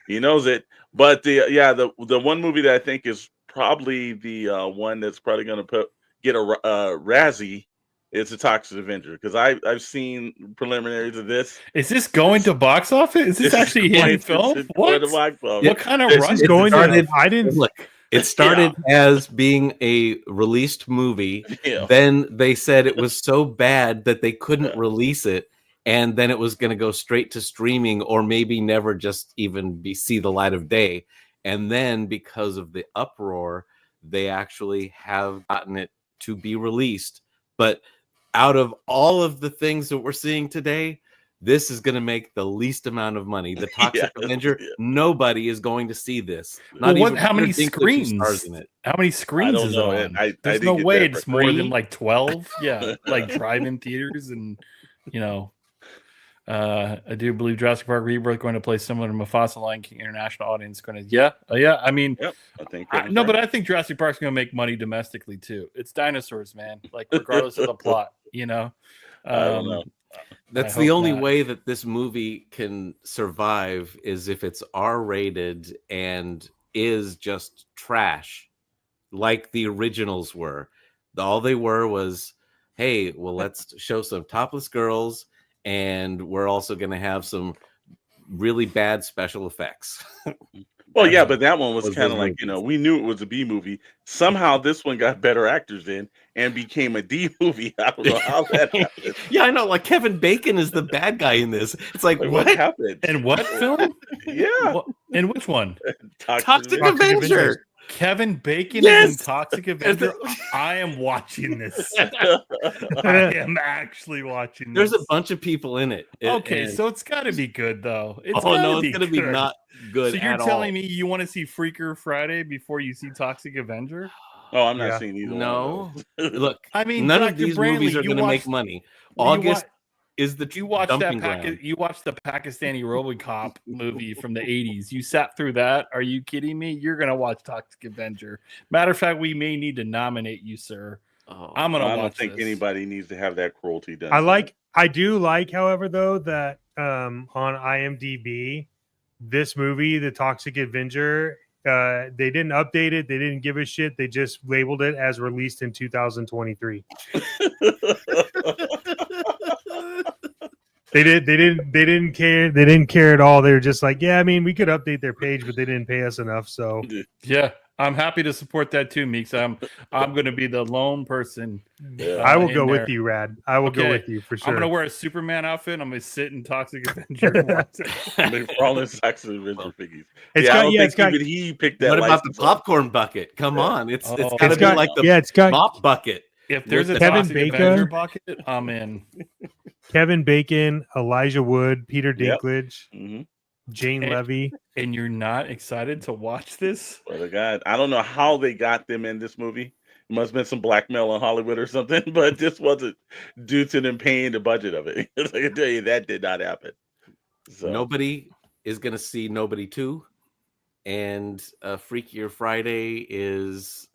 he knows it. But the one movie that I think is probably the one that's probably going to get a Razzie is the Toxic Avenger, because I've seen preliminaries of this. Is this going to box office? Is this actually hitting film? What? What kind of run? I didn't look. It started as being a released movie. Yeah. Then they said it was so bad that they couldn't release it, and then it was going to go straight to streaming, or maybe never just even see the light of day. And then because of the uproar, they actually have gotten it to be released. But out of all of the things that we're seeing today, this is going to make the least amount of money. The Toxic Avenger, nobody is going to see this. Not even how many screens? In it. How many screens is it on? There's no way it's more than like 12. Yeah, like drive-in theaters, and I do believe Jurassic Park Rebirth going to play similar to Mufasa. Lion King international audience going to yeah. I mean, I think but I think Jurassic Park's going to make money domestically too. It's dinosaurs, man. Like regardless of the plot, I don't know. That's the only way that this movie can survive, is if it's R-rated and is just trash, like the originals were. All they were was, hey, well, let's show some topless girls, and we're also going to have some really bad special effects. Well, yeah, but that one was kind of like, we knew it was a B movie. Somehow this one got better actors in and became a D movie. I don't know how that happened. Yeah, I know. Like Kevin Bacon is the bad guy in this. It's like what happened? And what film? Yeah. And which one? Toxic Avenger. Kevin Bacon is in Toxic Avenger. I am watching this. I am actually watching this. There's a bunch of people in it. Okay, so it's got to be good, though. It's going to be not good. So you're telling me you want to see Freaker Friday before you see Toxic Avenger? Oh, I'm not seeing either. No. Look, I mean, none Dr. of these Brantley, movies are going to make money. August is the you watched dumping ground. You watched the Pakistani RoboCop movie from the 80s. You sat through that. Are you kidding me? You're going to watch Toxic Avenger. Matter of fact, we may need to nominate you, sir. I'm going to watch. I don't think anybody needs to have that cruelty done. I do like, however, though, that on IMDb, this movie, The Toxic Avenger, they didn't update it. They didn't give a shit. They just labeled it as released in 2023. They didn't care. They didn't care at all. They were just like, yeah, I mean, we could update their page, but they didn't pay us enough. So yeah, I'm happy to support that too, Meeks. I'm going to be the lone person. I will go with you, Rad. I will go with you for sure. I'm going to wear a Superman outfit. I'm going to sit in Toxic Avenger. They're all in Toxic Avenger figures. It's got. He picked that. What about the popcorn bucket? Come on, it's got to be like the it's got mop bucket. If there's a Kevin Toxic Bacon Avenger bucket, I'm in. Kevin Bacon, Elijah Wood, Peter Dinklage, Jane Levy. And you're not excited to watch this? Well, God, I don't know how they got them in this movie. It must have been some blackmail in Hollywood or something, but this wasn't due to them paying the budget of it. I can tell you that did not happen. So. Nobody is going to see Nobody 2, and Freakier Friday is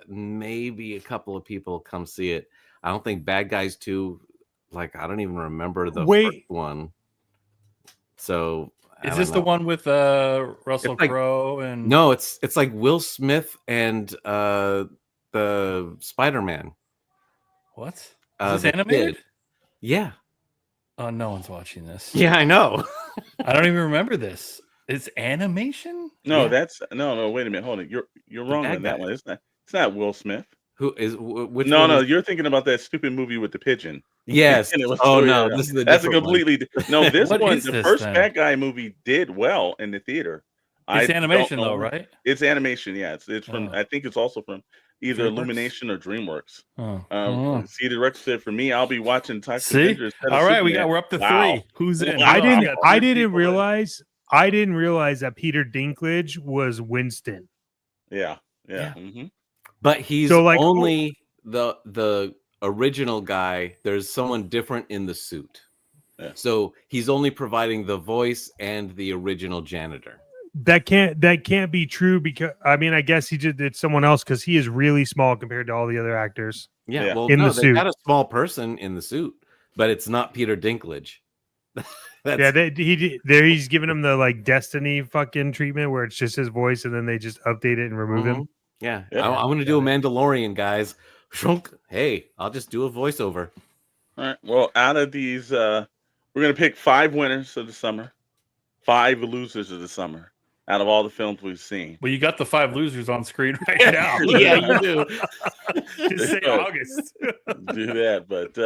maybe a couple of people come see it. I don't think Bad Guys 2, like I don't even remember the first one. So is this the one with Russell Crowe and no? It's like Will Smith and the Spider-Man. What? Is this animated? Yeah. Oh, no one's watching this. Yeah, I know. I don't even remember this. It's animation? No, that's no. Wait a minute. Hold on. You're wrong on that one. It's not Will Smith. Who is which? No. You're thinking about that stupid movie with the pigeon. Yes. No. This is that's a completely no. This one, the first then? Bad Guy movie did well in the theater. It's animation though, right? It's animation. Yeah, it's from. I think it's also from either Illumination or DreamWorks. See, the director said, for me, I'll be watching Toxic Avenger. All right, we're up to 3. Who's in? I didn't realize that Peter Dinklage was Winston. Yeah. Mm-hmm. But he's only the original guy, there's someone different in the suit. Yeah. So he's only providing the voice and the original janitor. That can't be true, because I mean, I guess he just did someone else, because he is really small compared to all the other actors. Yeah, Yeah. well, In no, the they suit. got a small person in the suit, but it's not Peter Dinklage. He's giving him the like Destiny fucking treatment where it's just his voice and then they just update it and remove him. Yeah, Yeah. I'm going to do a Mandalorian, guys. Shrunk. Hey, I'll just do a voiceover. All right. Well, out of these, we're going to pick 5 winners of the summer, 5 losers of the summer. Out of all the films we've seen. Well, you got the 5 losers on screen right now. Yeah, you do. Just say August. Do that, but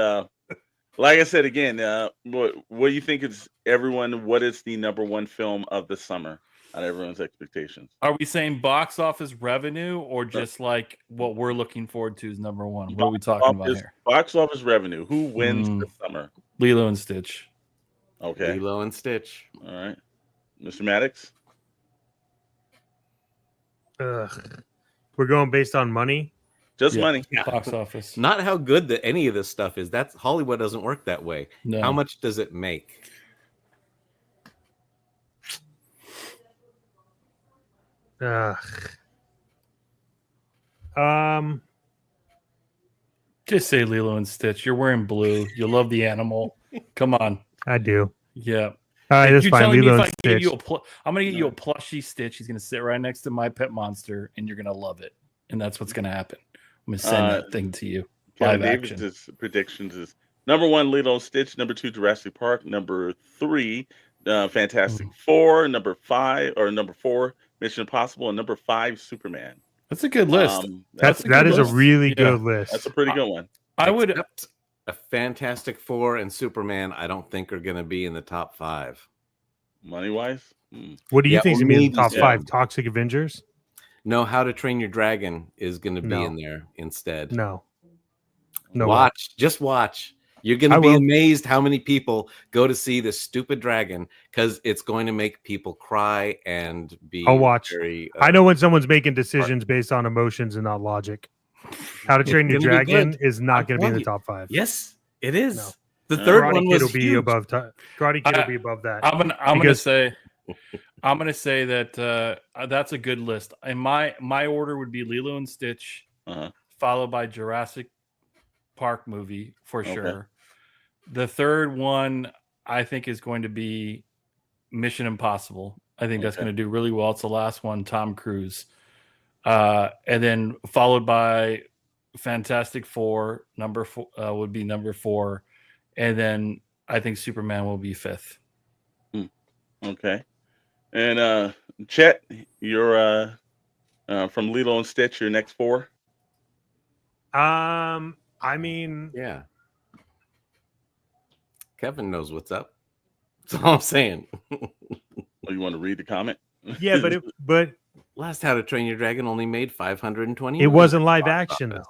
like I said again, what do you think is everyone? What is the number 1 film of the summer on everyone's expectations? Are we saying box office revenue or just like what we're looking forward to is number 1? What are we talking about here? Box office revenue. Who wins the summer? Lilo and Stitch. Okay. Lilo and Stitch. All right, Mr. Maddox. We're going based on money. Just Yeah. money. Box office. Not how good that any of this stuff is. That's Hollywood doesn't work that way. No. How much does it make? Just say Lilo and Stitch. You're wearing blue. You love the animal. Come on. I do. Yeah. All right, that's You're fine. telling me Lilo if and I give Stitch. you I'm going to get you a plushie Stitch. He's going to sit right next to my pet monster, and you're going to love it. And that's what's going to happen. I'm going to send that thing to you. Kevin Live action. Davis' predictions is number 1, Lilo and Stitch. Number 2, Jurassic Park. Number 3, Fantastic Four. Number 4, Mission Impossible. And number 5, Superman. That's a good list. That is a really good list. That's a pretty good one. I would. Except a Fantastic Four and Superman, I don't think are going to be in the top 5. Money wise. What do you Yeah, think is going to be in the top maybe 5? Toxic Avengers? No, How to Train Your Dragon is going to be No. in there instead. No. No. Watch, just watch. You're going I to be will. amazed how many people go to see this stupid dragon because it's going to make people cry and be. I'll watch. Very, I know when someone's making decisions based on emotions and not logic. How to Train Your It's gonna be Dragon good. is not going to be in the you. top 5. Yes, it is. No. The third Karate one Kid was will be huge. above. Karate Kid will be above that. I'm gonna Because- say that that's a good list. And my order would be Lilo and Stitch, followed by Jurassic Park movie for sure. The third one I think is going to be Mission Impossible. I think that's going to do really well. It's the last one, Tom Cruise, and then followed by Fantastic Four. Number 4 would be number 4, and then I think Superman will be 5th. Okay. And Chet, you're from Lilo and Stitch, your next 4? I mean, Yeah. Kevin knows what's up. That's all I'm saying. Oh, you want to read the comment? yeah, but Last How to Train Your Dragon only made 520. it wasn't live action though.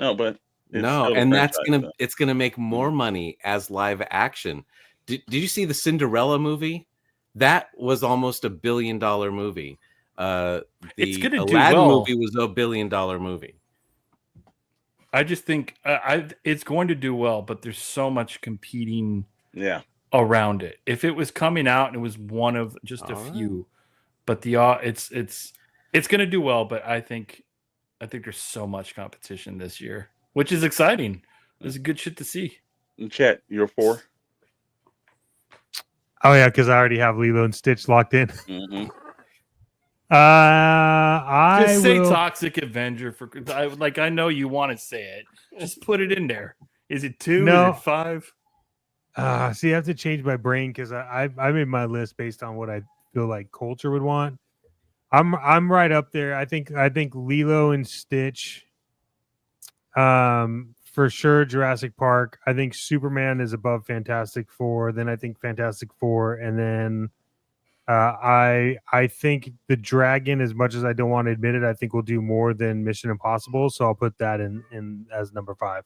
No, but it's No, still a and that's franchise, it's gonna make more money as live action. Did you see the Cinderella movie? That was almost $1 billion movie. The It's gonna do Aladdin well. movie was $1 billion movie. I just think it's going to do well, but there's so much competing Yeah. around it. If it was coming out and it was one of just a All right. few, but it's going to do well. But I think there's so much competition this year, which is exciting. There's good shit to see. And Chet, you're 4? Oh yeah, because I already have Lilo and Stitch locked in. Mm-hmm. I Just say will- Toxic Avenger I know you want to say it. Just put it in there. Is it 2? No. Is it 5? See, I have to change my brain because I made my list based on what I feel like culture would want. I'm right up there. I think Lilo and Stitch. For sure, Jurassic Park. I think Superman is above Fantastic Four. Then I think Fantastic Four, and then I think the Dragon, as much as I don't want to admit it, I think will do more than Mission Impossible. So I'll put that in as number 5.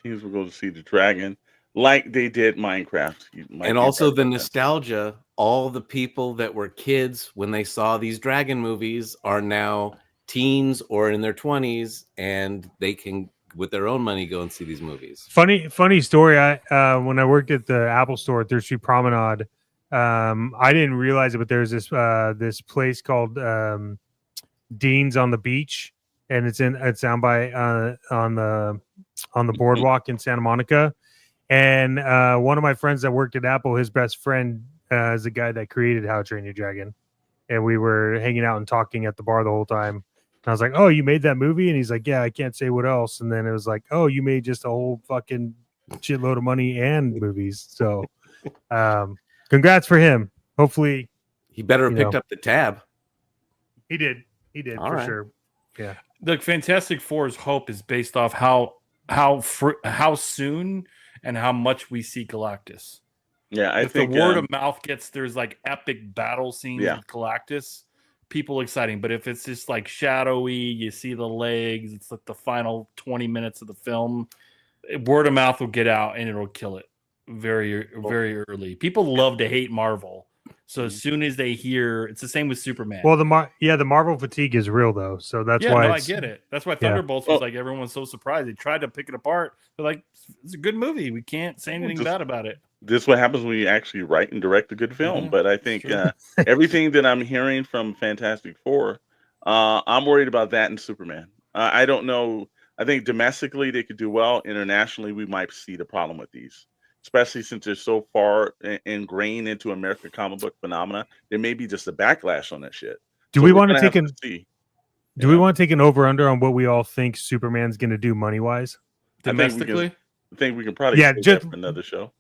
Teams will go to see the dragon like they did Minecraft. And also the nostalgia. All the people that were kids when they saw these dragon movies are now teens or in their 20s, and they can, with their own money, go and see these movies. Funny story. When I worked at the Apple Store at 3rd Street Promenade, I didn't realize it, but there's this place called Dean's on the Beach, and it's down by on the boardwalk in Santa Monica. And one of my friends that worked at Apple, his best friend is the guy that created How to Train Your Dragon, and we were hanging out and talking at the bar the whole time. And I was like, "Oh, you made that movie?" And he's like, "Yeah, I can't say what else." And then it was like, "Oh, you made just a whole fucking shitload of money and movies." So, congrats for him. Hopefully, He better have picked up the tab. he did. He did All for right. sure. Yeah. The Fantastic Four's hope is based off how soon and how much we see Galactus. Yeah, I If think the word of mouth gets, there's like epic battle scenes Yeah. with Galactus, people exciting. But if it's just like shadowy, you see the legs, it's like the final 20 minutes of the film, word of mouth will get out and it'll kill it very early. People love to hate Marvel. So as soon as they hear, it's the same with Superman. Well, the Marvel fatigue is real though, so that's why I get it. That's why Thunderbolts was like everyone's so surprised. They tried to pick it apart. They're like, it's a good movie. We can't say anything bad about it. this is what happens when you actually write and direct a good film. Yeah, But I think sure. everything that I'm hearing from Fantastic Four, I'm worried about that and Superman. I don't know. I think domestically they could do well. Internationally, we might see the problem with these, especially since they're so far ingrained into American comic book phenomena. There may be just a backlash on that shit. Do So we we're want to gonna take have an to see. Do we want to take an over under on what we all think Superman's going to do money wise? Domestically? I think we can probably Yeah, save just- that for another show.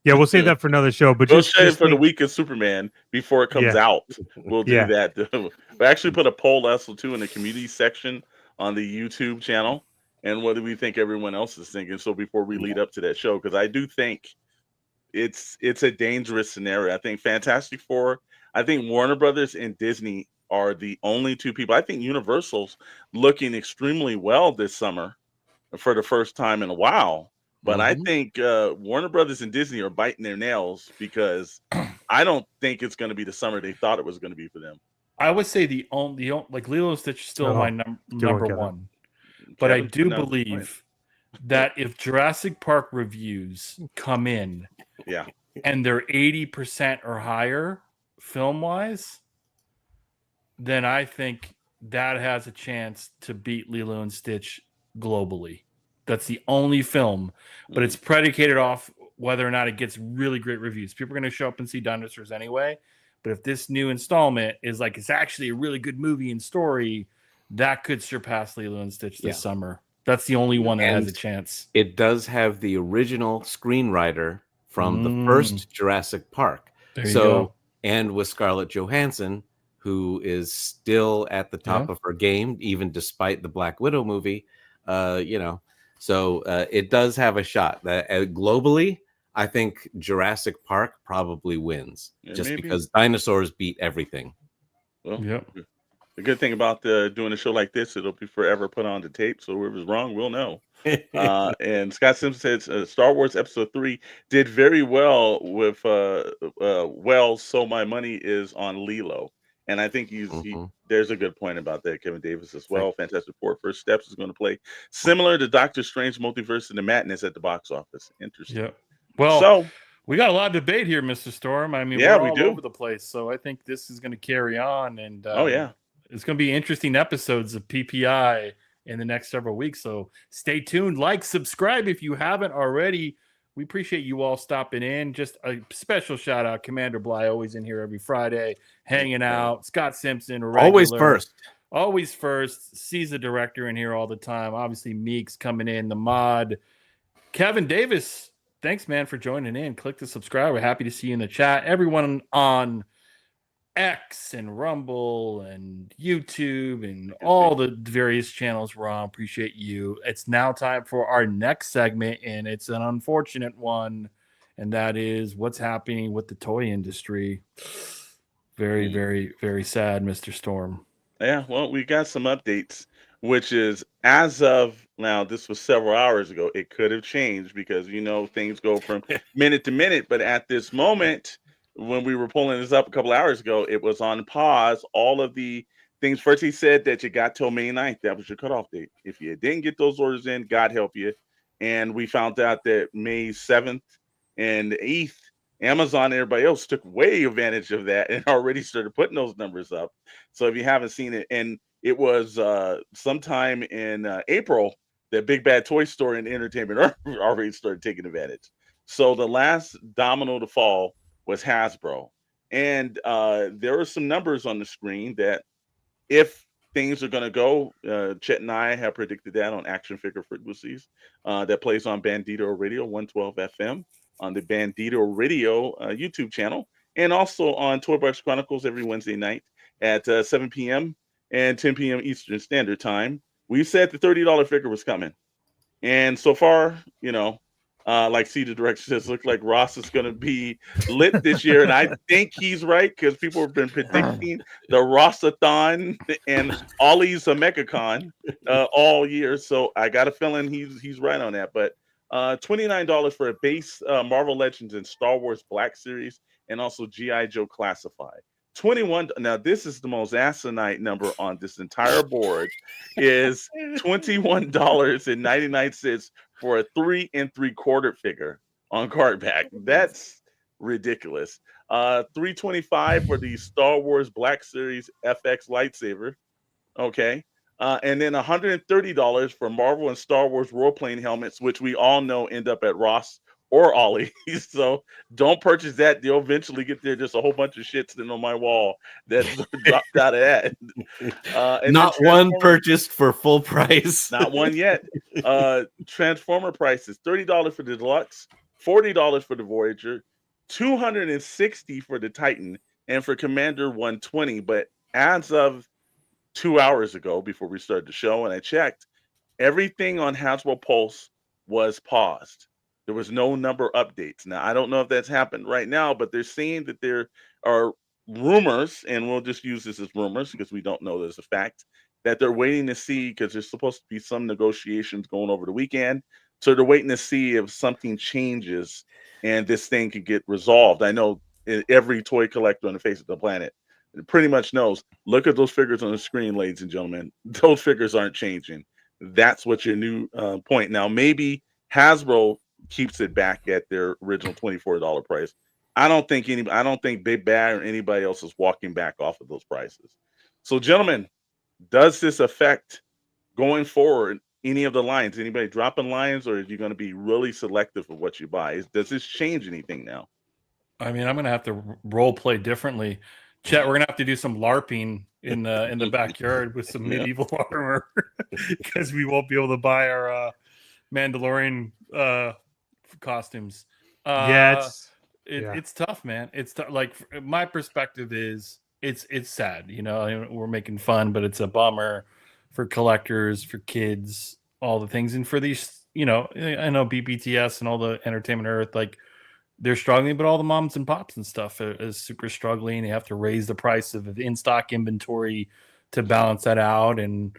Yeah, we'll save that for another show. But We'll just save it for the think- week of Superman before it comes Yeah. out. We'll do Yeah. that. We actually put a poll also too in the community section on the YouTube channel, and what do we think everyone else is thinking? So before we lead up to that show, because I do think it's a dangerous scenario. I think Fantastic Four, I think Warner Brothers and Disney are the only two people. I think Universal's looking extremely well this summer for the first time in a while. But I think Warner Brothers and Disney are biting their nails because I don't think it's going to be the summer they thought it was going to be for them. I would say the only like Lilo and Stitch is still my number Kevin. one. But I Kevin's do putting out a believe point. that if Jurassic Park reviews come in Yeah. and they're 80% or higher film wise, then I think that has a chance to beat Lilo and Stitch globally. That's the only film, but it's predicated off whether or not it gets really great reviews. People are going to show up and see dinosaurs anyway. But if this new installment is like, it's actually a really good movie and story, that could surpass Lilo and Stitch this summer. That's the only one that has a chance. It does have the original screenwriter from the first Jurassic Park. There you go. And with Scarlett Johansson, who is still at the top of her game, even despite the Black Widow movie, So it does have a shot. That globally, I think Jurassic Park probably wins, just maybe. because dinosaurs beat everything. Well, Yep. the good thing about doing a show like this, it'll be forever put on the tape. So whoever's wrong, we'll know. And Scott Simpson says Star Wars Episode 3 did very well with Wells, so my money is on Lilo. And I think there's a good point about that, Kevin Davis, as well. Fantastic Four First Steps is going to play similar to Doctor Strange Multiverse into Madness at the box office. Interesting. Yep. Well, So we got a lot of debate here, Mr. Storm. I mean, Yeah, we're we all do. over the place. So I think this is going to carry on. And it's going to be interesting episodes of PPI in the next several weeks. So stay tuned. Like, subscribe if you haven't already. We appreciate you all stopping in. Just a special shout out, Commander Bly, always in here every Friday, hanging out. Scott Simpson, Always first. Always first. Sees the director in here all the time. Obviously, Meeks coming in, the mod. Kevin Davis, thanks, man, for joining in. Click the subscribe. We're happy to see you in the chat. Everyone on X and Rumble and YouTube and all the various channels we're on, appreciate you. It's now time for our next segment, and it's an unfortunate one, and that is what's happening with the toy industry. Very, very, very sad, Mr. Storm. Yeah, well, we got some updates, which is as of now, this was several hours ago. It could have changed because, things go from minute to minute. But at this moment, when we were pulling this up a couple hours ago, it was on pause. All of the things. First, he said that you got till May 9th. That was your cutoff date. If you didn't get those orders in, God help you. And we found out that May 7th and 8th, Amazon and everybody else took way advantage of that and already started putting those numbers up. So if you haven't seen it, and it was sometime in April that Big Bad Toy Store and Entertainment already started taking advantage. So the last domino to fall was Hasbro. And there are some numbers on the screen that if things are going to go, Chet and I have predicted that on Action Figure Frequencies that plays on Bandito Radio 112 FM, on the Bandito Radio YouTube channel, and also on Toybox Chronicles every Wednesday night at 7 p.m. and 10 p.m. Eastern Standard Time. We said the $30 figure was coming. And so far, like C the Director says, look like Ross is going to be lit this year. And I think he's right because people have been predicting the Rossathon and Ollie's MegaCon all year. So I got a feeling he's right on that. But $29 for a base Marvel Legends and Star Wars Black Series, and also G.I. Joe Classified. 21. Now this is the most asinine number on this entire board. Is $21.99 for a 3 3/4 figure on cardback. That's ridiculous. $3.25 for the Star Wars Black Series FX lightsaber. Okay. And then $130 for Marvel and Star Wars role-playing helmets, which we all know end up at Ross or Ollie. So don't purchase that. They'll eventually get there. Just a whole bunch of shit sitting on my wall that dropped out of that. And not one purchased for full price. Not one yet. Transformer prices, $30 for the Deluxe, $40 for the Voyager, $260 for the Titan, and for Commander $120. But as of 2 hours ago, before we started the show, and I checked, everything on Hasbro Pulse was paused. There was no number updates. Now, I don't know if that's happened right now, but they're saying that there are rumors, and we'll just use this as rumors because we don't know there's a fact, that they're waiting to see, because there's supposed to be some negotiations going over the weekend. So they're waiting to see if something changes and this thing could get resolved. I know every toy collector on the face of the planet pretty much knows, look at those figures on the screen, ladies and gentlemen. Those figures aren't changing. That's what your new point. Now, maybe Hasbro keeps it back at their original $24 price. I don't think Big Bad or anybody else is walking back off of those prices. So, gentlemen, does this affect going forward any of the lines? Anybody dropping lines, or are you going to be really selective of what you buy? Does this change anything now? I mean, I'm going to have to role play differently. Chet, we're going to have to do some LARPing in the backyard with some medieval armor because we won't be able to buy our Mandalorian costumes. It's tough, man. It's like my perspective is it's sad. We're making fun, but it's a bummer for collectors, for kids, all the things, and for these. I know BBTS and all the Entertainment Earth, like they're struggling, but all the moms and pops and stuff is super struggling. They have to raise the price of the in-stock inventory to balance that out, and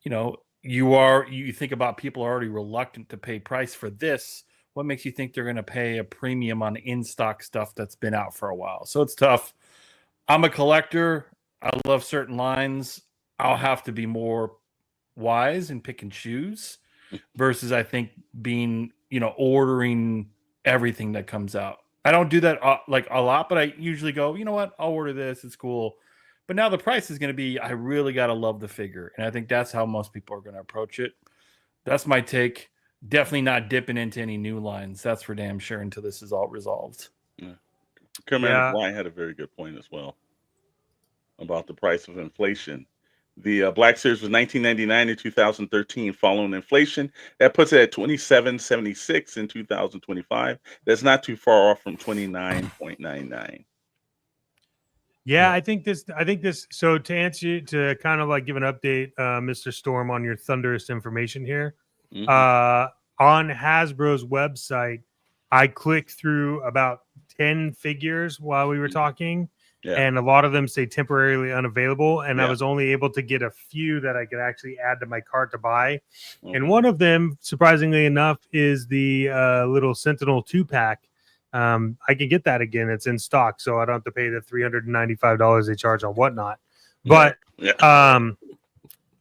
you think about people are already reluctant to pay price for this. What makes you think they're going to pay a premium on in-stock stuff that's been out for a while? So it's tough. I'm a collector. I love certain lines. I'll have to be more wise and pick and choose versus I think being, ordering everything that comes out. I don't do that like a lot, but I usually go, you know what? I'll order this. It's cool. But now the price is going to be, I really got to love the figure. And I think that's how most people are going to approach it. That's my take. Definitely not dipping into any new lines. That's for damn sure until this is all resolved. Yeah. Commander Blind had a very good point as well about the price of inflation. The Black Series was $19.99 in 2013. Following inflation, that puts it at $27.76 in 2025. That's not too far off from $29.99. Yeah, I think this. So to answer you, to kind of like give an update, Mr. Storm, on your thunderous information here. Mm-hmm. On Hasbro's website, I clicked through about 10 figures while we were talking. Yeah. And a lot of them say temporarily unavailable. And I was only able to get a few that I could actually add to my cart to buy. Mm-hmm. And one of them, surprisingly enough, is the little Sentinel 2-pack. I can get that again. It's in stock, so I don't have to pay the $395 they charge on Whatnot. But Yeah.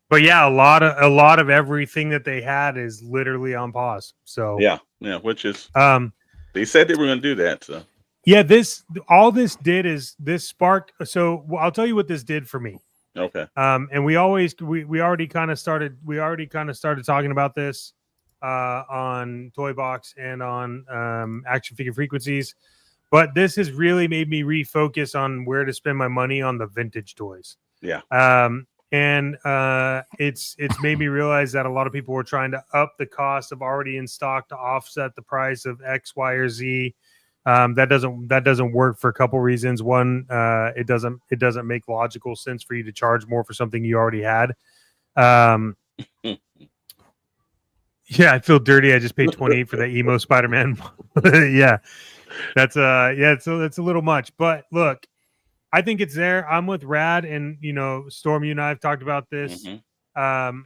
but yeah, a lot of everything that they had is literally on pause. So Yeah, which is they said they were going to do that. So yeah, all this did is this spark. So I'll tell you what this did for me. okay, And we already kind of started talking about this on Toybox and on Action Figure Frequencies, but this has really made me refocus on where to spend my money on the vintage toys. yeah, And it's made me realize that a lot of people were trying to up the cost of already in stock to offset the price of X, Y, or Z. That doesn't work for a couple reasons. One, it doesn't make logical sense for you to charge more for something you already had. Yeah, I feel dirty. I just paid $28 for that emo Spider-Man. Yeah, that's it's a little much. But look, I think it's there. I'm with Rad, and Storm, you and I have talked about this. Mm-hmm.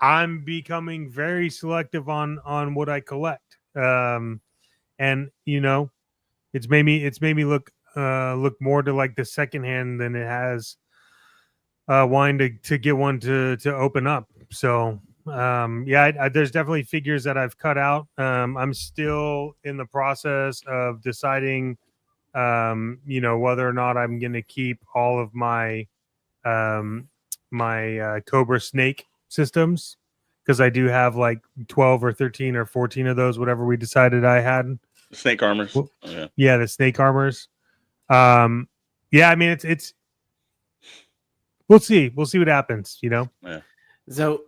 I'm becoming very selective on what I collect. And it's made me look more to like the secondhand than it has wanting to get one to open up. So there's definitely figures that I've cut out. I'm still in the process of deciding whether or not I'm going to keep all of my Cobra Snake systems, because I do have like 12 or 13 or 14 of those, whatever we decided I had. Snake armors. Well, yeah, the snake armors. I mean, it's we'll see what happens. Yeah. So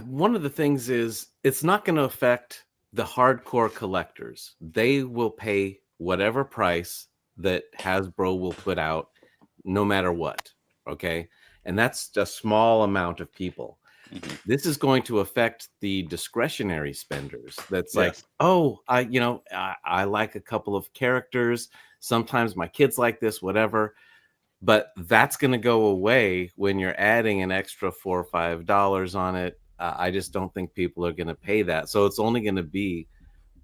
one of the things is it's not going to affect the hardcore collectors. They will pay whatever price that Hasbro will put out, no matter what. Okay, and that's a small amount of people. Mm-hmm. This is going to affect the discretionary spenders. That's like, oh, I like a couple of characters. Sometimes my kids like this, whatever. But that's going to go away when you're adding an extra $4 or $5 on it. I just don't think people are going to pay that. So it's only going to be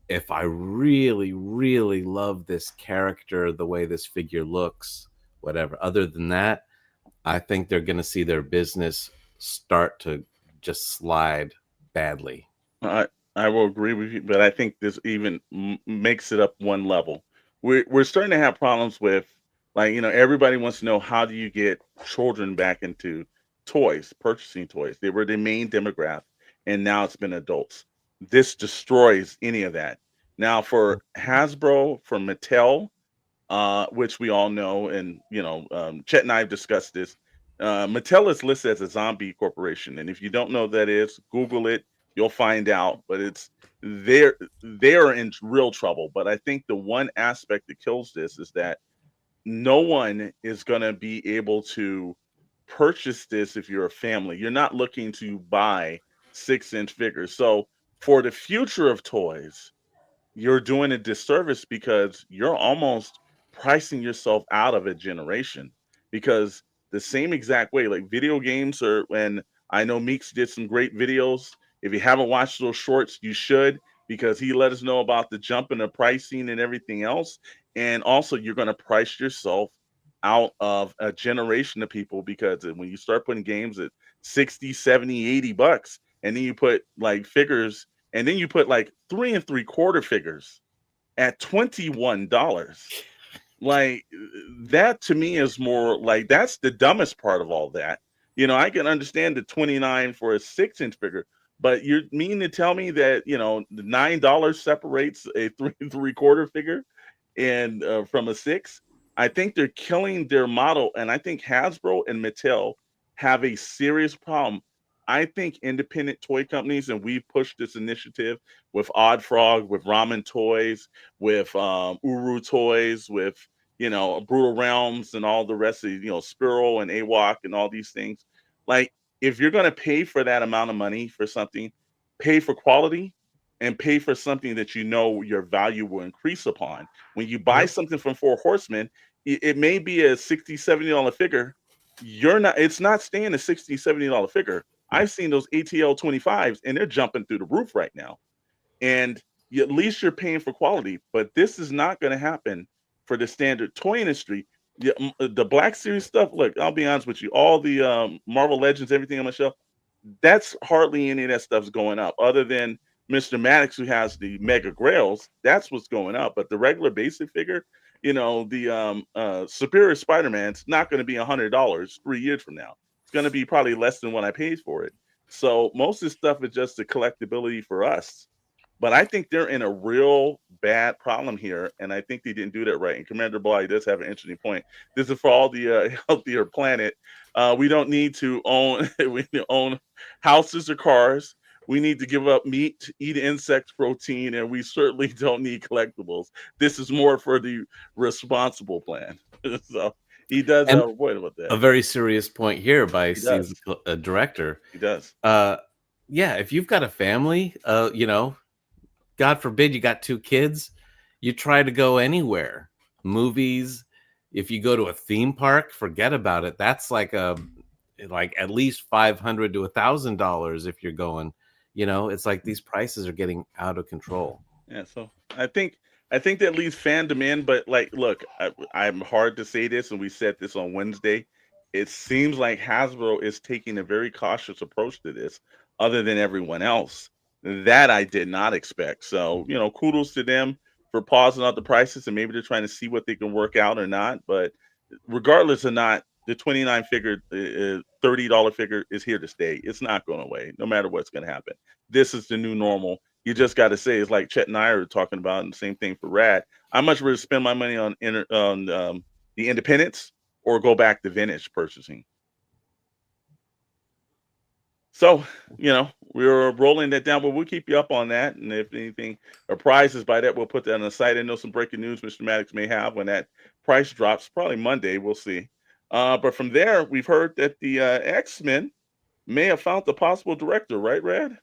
if I really, really love this character, the way this figure looks, whatever. Other than that, I think they're going to see their business start to just slide badly. I will agree with you, but I think this even makes it up one level. We're starting to have problems with, like, everybody wants to know, how do you get children back into toys, purchasing toys? They were the main demographic, and now it's been adults. This destroys any of that. Now, for Hasbro, for Mattel, which we all know, and Chet and I have discussed this. Mattel is listed as a zombie corporation, and if you don't know what that is, Google it. You'll find out. But they're in real trouble. But I think the one aspect that kills this is that no one is going to be able to purchase this if you're a family. You're not looking to buy 6-inch figures. So for the future of toys, you're doing a disservice, because you're almost pricing yourself out of a generation. Because the same exact way, like video games are, when I know Meeks did some great videos. If you haven't watched those shorts, you should, because he let us know about the jump in the pricing and everything else. And also, you're going to price yourself out of a generation of people, because when you start putting games at 60, 70, $80, and then you put like figures, and then you put like 3 3/4 figures at $21. Like, that to me is more like, that's the dumbest part of all that. I can understand the 29 for a 6-inch figure, but you mean to tell me that the $9 separates a 3 3/4 figure and from a 6? I think they're killing their model, and I think Hasbro and Mattel have a serious problem. I think independent toy companies, and we've pushed this initiative with Odd Frog, with Ramen Toys, with Uru Toys, with Brutal Realms, and all the rest of Spiro and AWOC and all these things. Like, if you're going to pay for that amount of money for something, pay for quality, and pay for something that your value will increase upon. When you buy something from Four Horsemen, it may be a $60, $70 figure. It's not staying a $60, $70 figure. I've seen those ATL 25s, and they're jumping through the roof right now. And at least you're paying for quality. But this is not going to happen for the standard toy industry, Yeah, the Black Series stuff. Look, I'll be honest with you. All the Marvel Legends, everything on the shelf, that's hardly any of that stuff's going up, other than Mr. Maddox, who has the Mega Grails. That's what's going up. But the regular basic figure, the Superior Spider-Man's not going to be $100 3 years from now. It's going to be probably less than what I paid for it. So most of this stuff is just the collectability for us. But I think they're in a real bad problem here, and I think they didn't do that right. And Commander Bly does have an interesting point. This is for all the healthier planet. We don't need to own we need to own houses or cars. We need to give up meat, eat insect protein, and we certainly don't need collectibles. This is more for the responsible plan. So he does And have a point about that. A very serious point here by He does. season director. He does. Yeah, if you've got a family, God forbid you got 2 kids, you try to go anywhere. Movies, if you go to a theme park, forget about it. That's like at least $500 to $1,000 if you're going. It's like these prices are getting out of control. Yeah, so I think that leaves fandom in, but look, I'm hard to say this, and we said this on Wednesday. It seems like Hasbro is taking a very cautious approach to this, other than everyone else. That I did not expect. So, kudos to them for pausing out the prices, and maybe they're trying to see what they can work out or not. But regardless or not, the 29 figure, $30 figure is here to stay. It's not going away, no matter what's going to happen. This is the new normal. You just got to say, it's like Chet and I are talking about, and the same thing for Rad. I much rather spend my money on the independents or go back to vintage purchasing. So, we're rolling that down, but we'll keep you up on that. And if anything surprises by that, we'll put that on the site. I know some breaking news Mr. Maddox may have when that price drops, probably Monday. We'll see. But from there, we've heard that the X-Men may have found the possible director, right, Rad?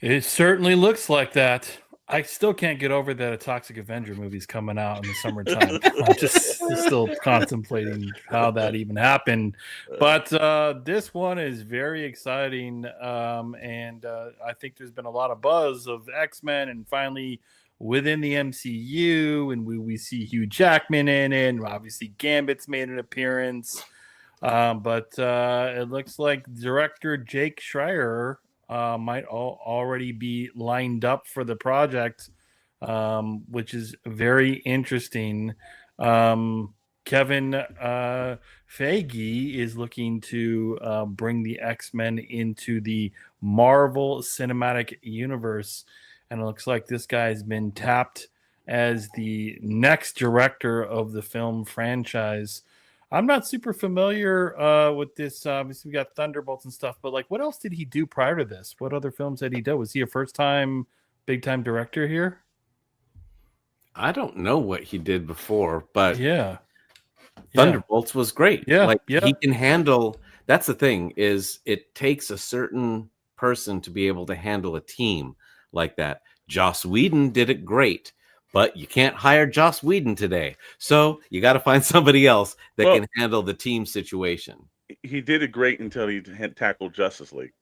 It certainly looks like that. I still can't get over that a Toxic Avenger movie's coming out in the summertime. I'm just still contemplating how that even happened. But this one is very exciting. And I think there's been a lot of buzz of X-Men and finally within the MCU. And we see Hugh Jackman in it. And obviously Gambit's made an appearance. But it looks like director Jake Schreier might already be lined up for the project, which is very interesting. Kevin Feige is looking to bring the X-Men into the Marvel Cinematic Universe, and it looks like this guy has been tapped as the next director of the film franchise. I'm not super familiar with this. Obviously, we got Thunderbolts and stuff, but what else did he do prior to this? What other films had he done? Was he a first-time, big-time director here? I don't know what he did before, but yeah, Thunderbolts was great. Yeah, he can handle. That's the thing, is it takes a certain person to be able to handle a team like that. Joss Whedon did it great. But you can't hire Joss Whedon today. So you got to find somebody else that can handle the team situation. He did it great until he had tackled Justice League.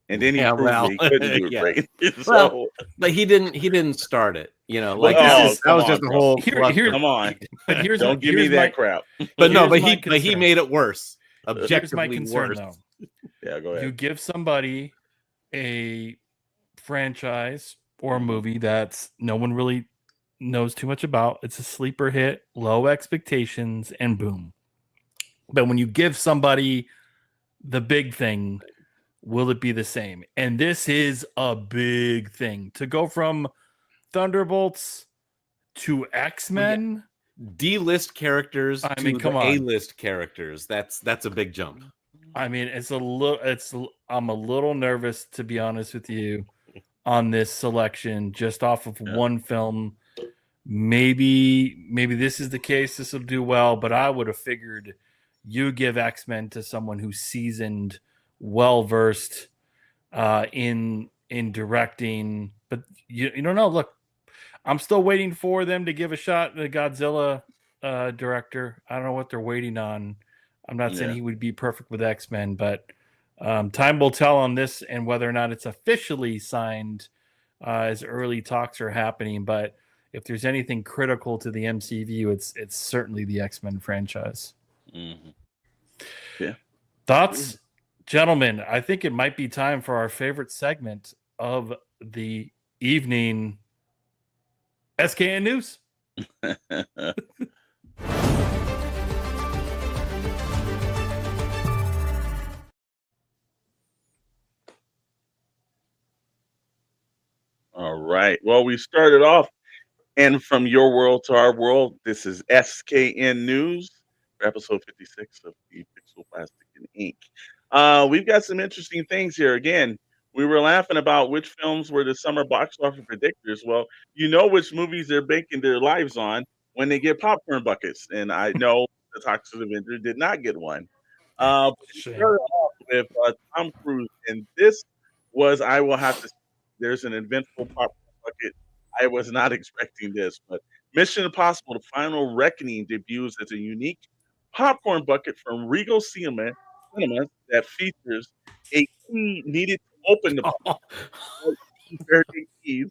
And then he proved he couldn't do it great. But he didn't start it. That was just a whole come on. But don't give me that crap. But he made it worse. Objectively here's my concern, worse. though. Yeah, go ahead. You give somebody a franchise or a movie that's no one really knows too much about. It's a sleeper hit, low expectations, and boom. But when you give somebody the big thing, will it be the same? And this is a big thing. To go from Thunderbolts to X-Men, D-list characters to come on. A-list characters. That's a big jump. I'm a little nervous, to be honest with you, on this selection just off of one film. Maybe this is the case. This will do well, but I would have figured you give X-Men to someone who's seasoned, well-versed in directing. But you don't know. Look, I'm still waiting for them to give a shot to the Godzilla director. I don't know what they're waiting on. I'm not saying he would be perfect with X-Men, but time will tell on this and whether or not it's officially signed as early talks are happening. But if there's anything critical to the MCU, it's certainly the X-Men franchise. Mm-hmm. Yeah. Thoughts, gentlemen? I think it might be time for our favorite segment of the evening, SKN News. All right. Well, we started off, and from your world to our world, this is SKN News, for episode 56 of the Pixel Plastic and Ink. We've got some interesting things here. Again, we were laughing about which films were the summer box office predictors. Well, you know which movies they're banking their lives on when they get popcorn buckets. And I know the Toxic Avenger did not get one. But we Shame. started off with Tom Cruise, and this was, I will have to say, there's an eventful popcorn bucket. I was not expecting this, but Mission Impossible: The Final Reckoning debuts as a unique popcorn bucket from Regal Cinemas that features a key needed to open the Faraday keys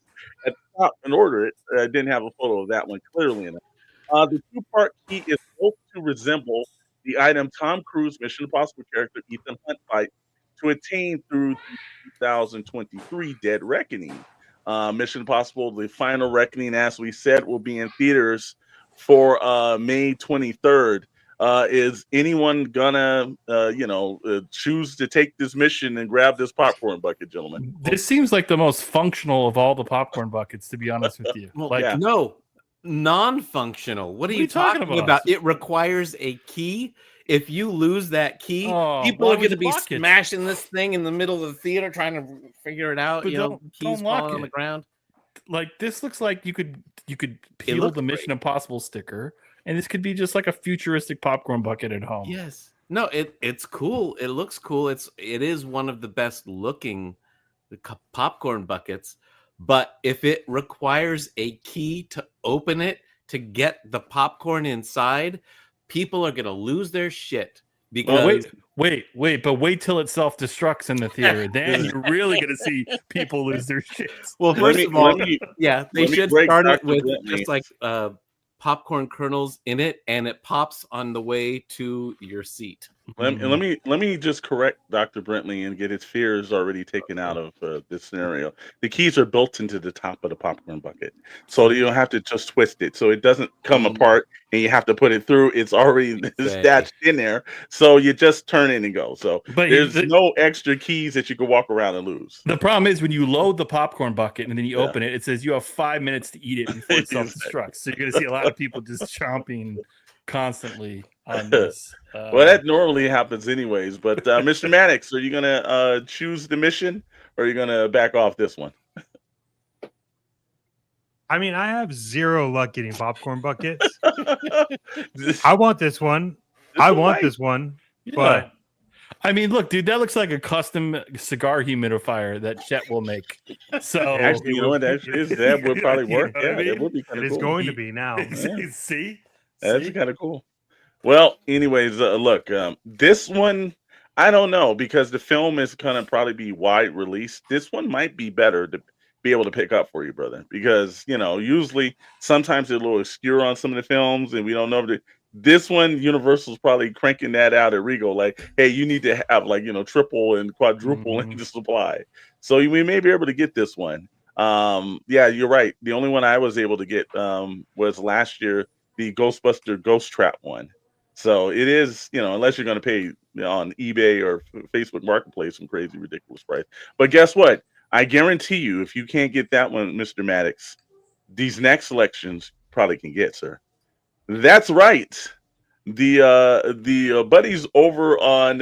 at the top and order it. I didn't have a photo of that one clearly enough. The two-part key is built to resemble the item Tom Cruise Mission Impossible character Ethan Hunt fights to attain through the 2023 Dead Reckoning. Mission Impossible: The Final Reckoning, as we said, will be in theaters for May 23rd. Is anyone gonna, choose to take this mission and grab this popcorn bucket, gentlemen? This seems like the most functional of all the popcorn buckets, to be honest with you. Well, Like, no, non-functional. What are you talking about? It requires a key. If you lose that key, people why are would going to you be lock it? smashing this thing in the middle of the theater trying to figure it out. But Keys don't lock falling on the it. ground. Like, this looks like you could peel looks the Mission Impossible sticker, and this could be just like a futuristic popcorn bucket at home. Yes. No, it's cool. It looks cool. It is one of the best looking popcorn buckets. But if it requires a key to open it to get the popcorn inside, people are gonna lose their shit. Because wait till it self-destructs in the theater. Then you're really gonna see people lose their shit. Well, first of all, they should start it with just like popcorn kernels in it, and it pops on the way to your seat. Let me just correct Dr. Brentley and get his fears already taken out of this scenario. The keys are built into the top of the popcorn bucket, so you don't have to just twist it, so it doesn't come apart and you have to put it through. It's already stashed in there, so you just turn it and go. So there's no extra keys that you can walk around and lose. The problem is when you load the popcorn bucket and then you open it, it says you have 5 minutes to eat it before it self-destructs. So you're going to see a lot of people just chomping constantly on this. Well, that normally happens anyways. But Mr. Maddox, are you going to choose the mission, or are you going to back off this one? I mean, I have zero luck getting popcorn buckets. I want this one. This one. Yeah. But I mean, look, dude, that looks like a custom cigar humidifier that Chet will make. So actually, you know what? That would probably work. Yeah, that would be kind of cool. It's going to be now. See? That's kind of cool. Well, anyways, look, this one, I don't know, because the film is going to probably be wide release. This one might be better to be able to pick up for you, brother, because, usually sometimes they're a little obscure on some of the films, and we don't know if this one, Universal's probably cranking that out at Regal, like, hey, you need to have triple and quadruple in the supply. So we may be able to get this one. Yeah, you're right. The only one I was able to get was last year, the Ghostbuster Ghost Trap one. So it is, unless you're going to pay on eBay or Facebook Marketplace some crazy, ridiculous price. But guess what? I guarantee you, if you can't get that one, Mr. Maddox, these next selections probably can get, sir. That's right. The buddies over on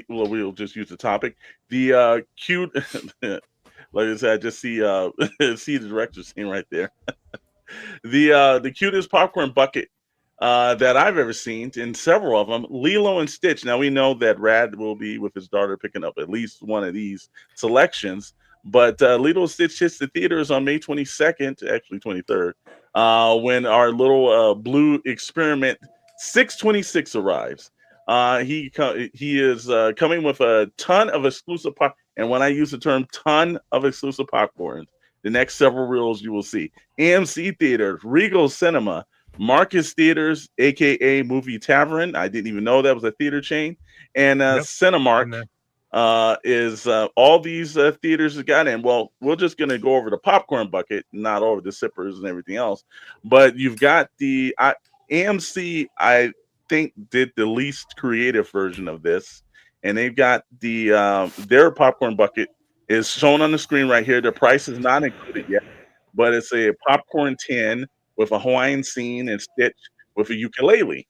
we'll just use the topic. The cute, like I said, I just see the director's scene right there. The cutest popcorn bucket that I've ever seen, in several of them, Lilo and Stitch. Now we know that Rad will be with his daughter picking up at least one of these selections, but Lilo and Stitch hits the theaters on May 22nd, actually 23rd, when our little blue experiment 626 arrives. He is coming with a ton of exclusive pop, and when I use the term ton of exclusive popcorn, The next several reels you will see AMC Theaters, Regal Cinema, Marcus Theaters, aka Movie Tavern. I didn't even know that was a theater chain, and Yep. Cinemark is all these theaters have got in. Well, we're just going to go over the popcorn bucket, not over the sippers and everything else. But you've got the AMC, I think, did the least creative version of this, and they've got the their popcorn bucket is shown on the screen right here. The price is not included yet, but it's a popcorn tin with a Hawaiian scene and Stitch with a ukulele.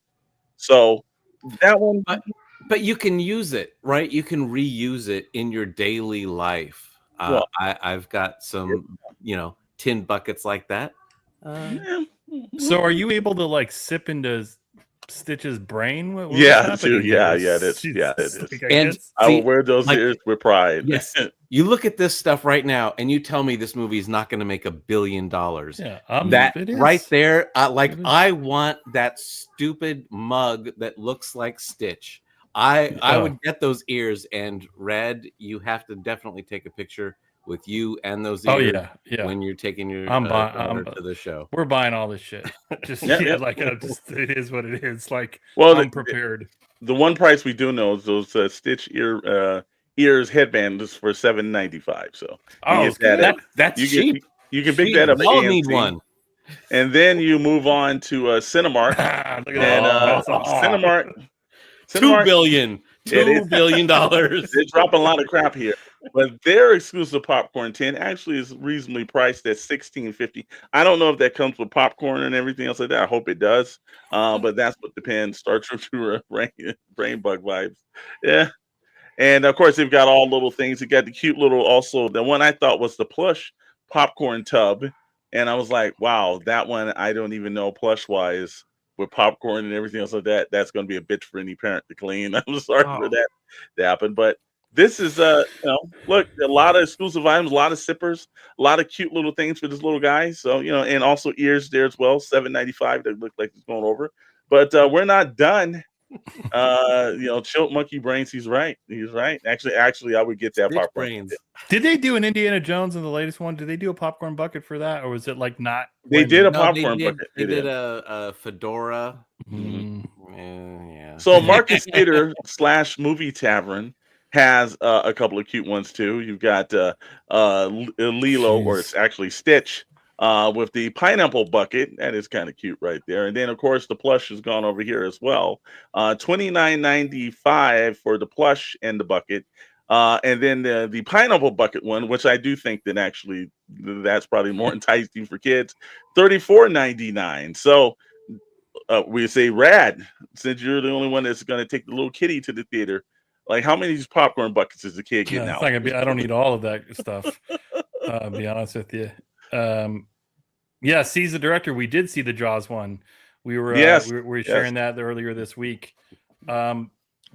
So that one. But you can use it, right? You can reuse it in your daily life. Well, I've got some, tin buckets like that. So are you able to like sip into Stitch's brain? What was Yeah, happening too. Yeah, there? it is. Like, I And guess- I see, will wear those like- ears with pride. Yes. You look at this stuff right now, and you tell me this movie is not going to make $1 billion. yeah, That it is. right there, It is. I want that stupid mug that looks like Stitch. I would get those ears, and Red, you have to definitely take a picture with you and those ears. Oh yeah. When you're taking your I'm daughter to the show. We're buying all this shit. Just Yeah. like it is what it is. Like, Well, I'm prepared. the one price we do know is those Stitch ears headbands for $7.95. So Oh, you get that. That's You cheap. get you can pick Cheap. that up. We at all AMC. need one. And then you move on to Cinemark. Look at And that. That's awesome. Cinemark, $2 billion. It is. $2 billion. They drop a lot of crap here, but their exclusive popcorn tin actually is reasonably priced at $16.50. I don't know if that comes with popcorn and everything else like that. I hope it does, but that's what depends. Star Trek brain bug vibes. Yeah, and of course they've got all little things. You got the cute little, also the one I thought was the plush popcorn tub, and I was like, wow, that one I don't even know plush wise. With popcorn and everything else like that, that's going to be a bitch for any parent to clean. I'm sorry for that to happen, but this is look, a lot of exclusive items, a lot of sippers, a lot of cute little things for this little guy. So and also ears there as well, $7.95. That look like it's going over, but we're not done. Chilt Monkey Brains. He's right. Actually, I would get that Stitch popcorn. brains. Did they do an Indiana Jones in the latest one? Did they do a popcorn bucket for that, or was it like not? They did a No, popcorn they did, bucket. They did a fedora. Mm. Yeah. So Marcus Theater / Movie Tavern has a couple of cute ones too. You've got Lilo, or it's actually Stitch, with the pineapple bucket. That is kind of cute right there. And then of course the plush has gone over here as well. $29.95 for the plush and the bucket. And then the pineapple bucket one, which I do think that actually that's probably more enticing for kids, $34.99. So we say, Rad, since you're the only one that's going to take the little kitty to the theater, like how many of these popcorn buckets is the kid getting No, out? it's not gonna be. I don't need all of that stuff. To be honest with you. Yeah, C's the director. We did see the Jaws one. We were we were sharing that earlier this week.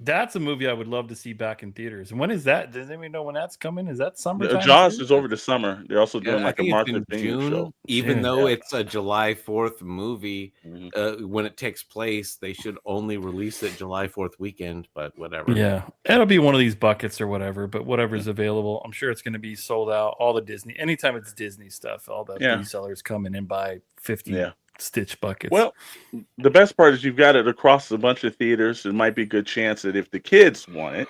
That's a movie I would love to see back in theaters. And when is that? Does anybody know when that's coming? Is that summertime? Jaws is over the summer. They're also doing I like a think Martha it's in Vineyard June, show. even June, though yeah. it's a July 4th movie. Mhm. When it takes place, they should only release it July 4th weekend, but whatever. Yeah, it'll be one of these buckets or whatever, but whatever's available. I'm sure it's going to be sold out. All the Disney, anytime it's Disney stuff, all the resellers come in and buy 50 Stitch buckets. Well, the best part is you've got it across a bunch of theaters. It might be a good chance that if the kids want it,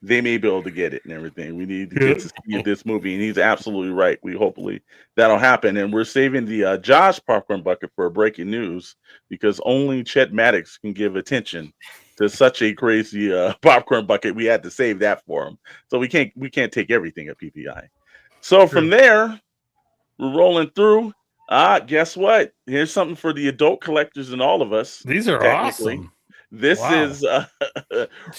they may be able to get it and everything. We need the kids to see this movie, and he's absolutely right. Hopefully that'll happen. And we're saving the Josh popcorn bucket for breaking news, because only Chet Maddox can give attention to such a crazy popcorn bucket. We had to save that for him, so we can't take everything at PPI. So from there, we're rolling through. Guess what? Here's something for the adult collectors and all of us. These are awesome. This is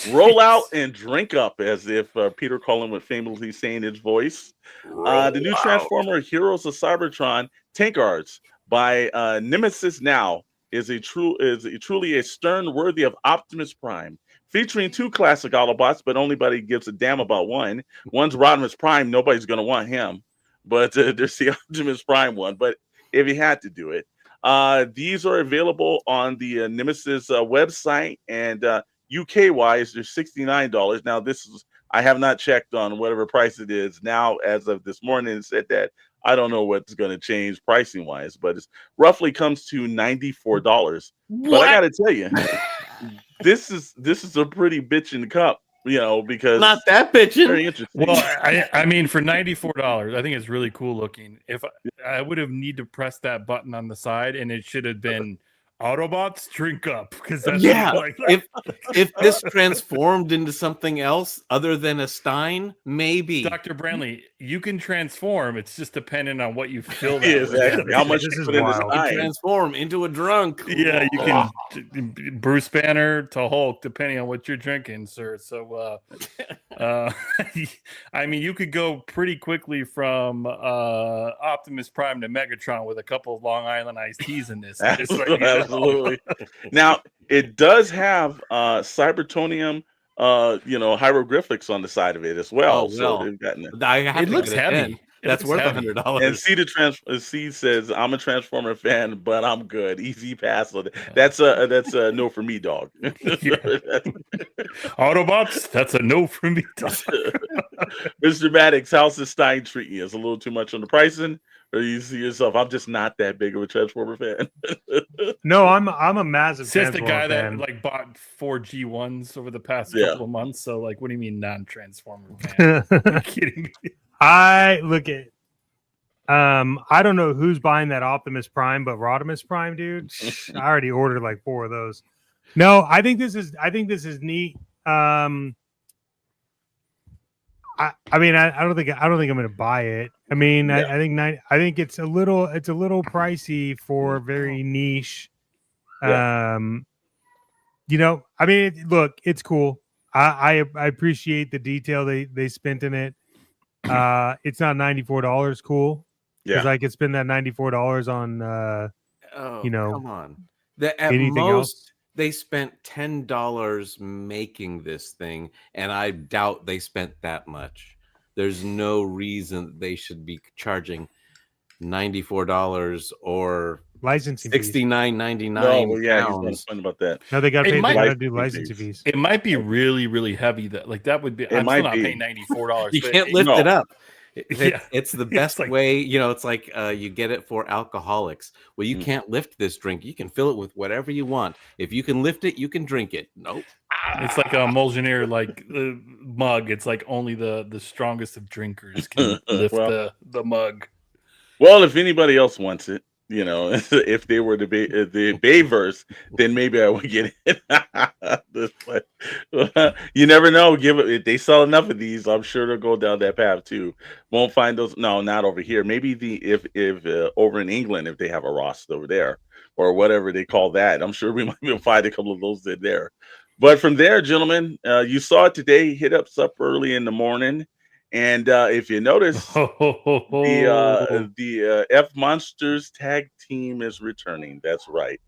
roll out and drink up, as if Peter Cullen would famously say in his voice. The new Transformer Heroes of Cybertron Tankards by Nemesis Now is truly a stern worthy of Optimus Prime, featuring two classic Autobots, but nobody gives a damn about one. One's Rodimus Prime. Nobody's going to want him, but there's the Optimus Prime one. But if you had to do it, these are available on the Nemesis website, and UK wise, they're $69. Now, I have not checked on whatever price it is now as of this morning. It said that I don't know what's going to change pricing wise, but it's roughly comes to $94. But I got to tell you, this is a pretty bitchin' cup, because Not that bitchin'. very interesting. Well, I mean, for $94, I think it's really cool looking. If I would have need to press that button on the side, and it should have been Autobots drink up, because that's if this transformed into something else other than a Stein, maybe. Dr. Brantley, you can transform. It's just dependent on what you fill that Yeah, with. exactly. How much This you is put in the wild. Stein. Transform into a drunk. Yeah, you can Bruce Banner to Hulk, depending on what you're drinking, sir. So, I mean, you could go pretty quickly from Optimus Prime to Megatron with a couple of Long Island iced teas in this. Absolutely. Now, it does have Cybertonium, hieroglyphics on the side of it as well. Oh, well. So they've gotten I have It to looks get heavy. then. That's looks worth heavy. $100. And C says, "I'm a Transformer fan, but I'm good. Easy pass." So that's a no for me, dog. Autobots, that's a no from me. Mr. Maddox, how's this Stein treating you? Is a little too much on the pricing, or you see yourself? I'm just not that big of a Transformer fan. No, I'm a massive. Says the guy fan. that bought 4 G1s over the past Yeah. couple of months. So, what do you mean non-Transformer fan? Are you kidding me? I look at. I don't know who's buying that Optimus Prime, but Rodimus Prime, dude. I already ordered 4 of those. No, I think this is neat. I mean, I don't think I'm going to buy it. I mean, Yeah. I think it's a little pricey for very niche. Yeah. I mean, look, it's cool. I appreciate the detail they spent in it. It's not $94. Cool. Because Yeah. I could spend that $94 on Come on. At anything most, else. they spent $10 making this thing, and I doubt they spent that much. There's no reason they should be charging $94 or licensing fees. $69.99. No, well, yeah, he's pounds. fun about that. No, they got to It pay. They might- got to do Licensing licensing fees. fees. It might be really, really heavy. That would be. It I'm might still not be. paying $94. You but can't lift no. it up. Yeah. It's the best like- way. It's like you get it for alcoholics. Well, you can't lift this drink. You can fill it with whatever you want. If you can lift it, you can drink it. Nope. It's like a Molyneux mug. It's like only the strongest of drinkers can lift Well. the mug. Well, if anybody else wants it, if they were the Bayverse, then maybe I would get it. You never know. If they sell enough of these, I'm sure they'll go down that path too. Won't find those. No, not over here. Maybe if over in England, if they have a Ross over there or whatever they call that, I'm sure we might be able to find a couple of those in there. But from there, gentlemen, you saw it today. Hit up early in the morning. And if you notice, the F Monsters tag team is returning. That's right.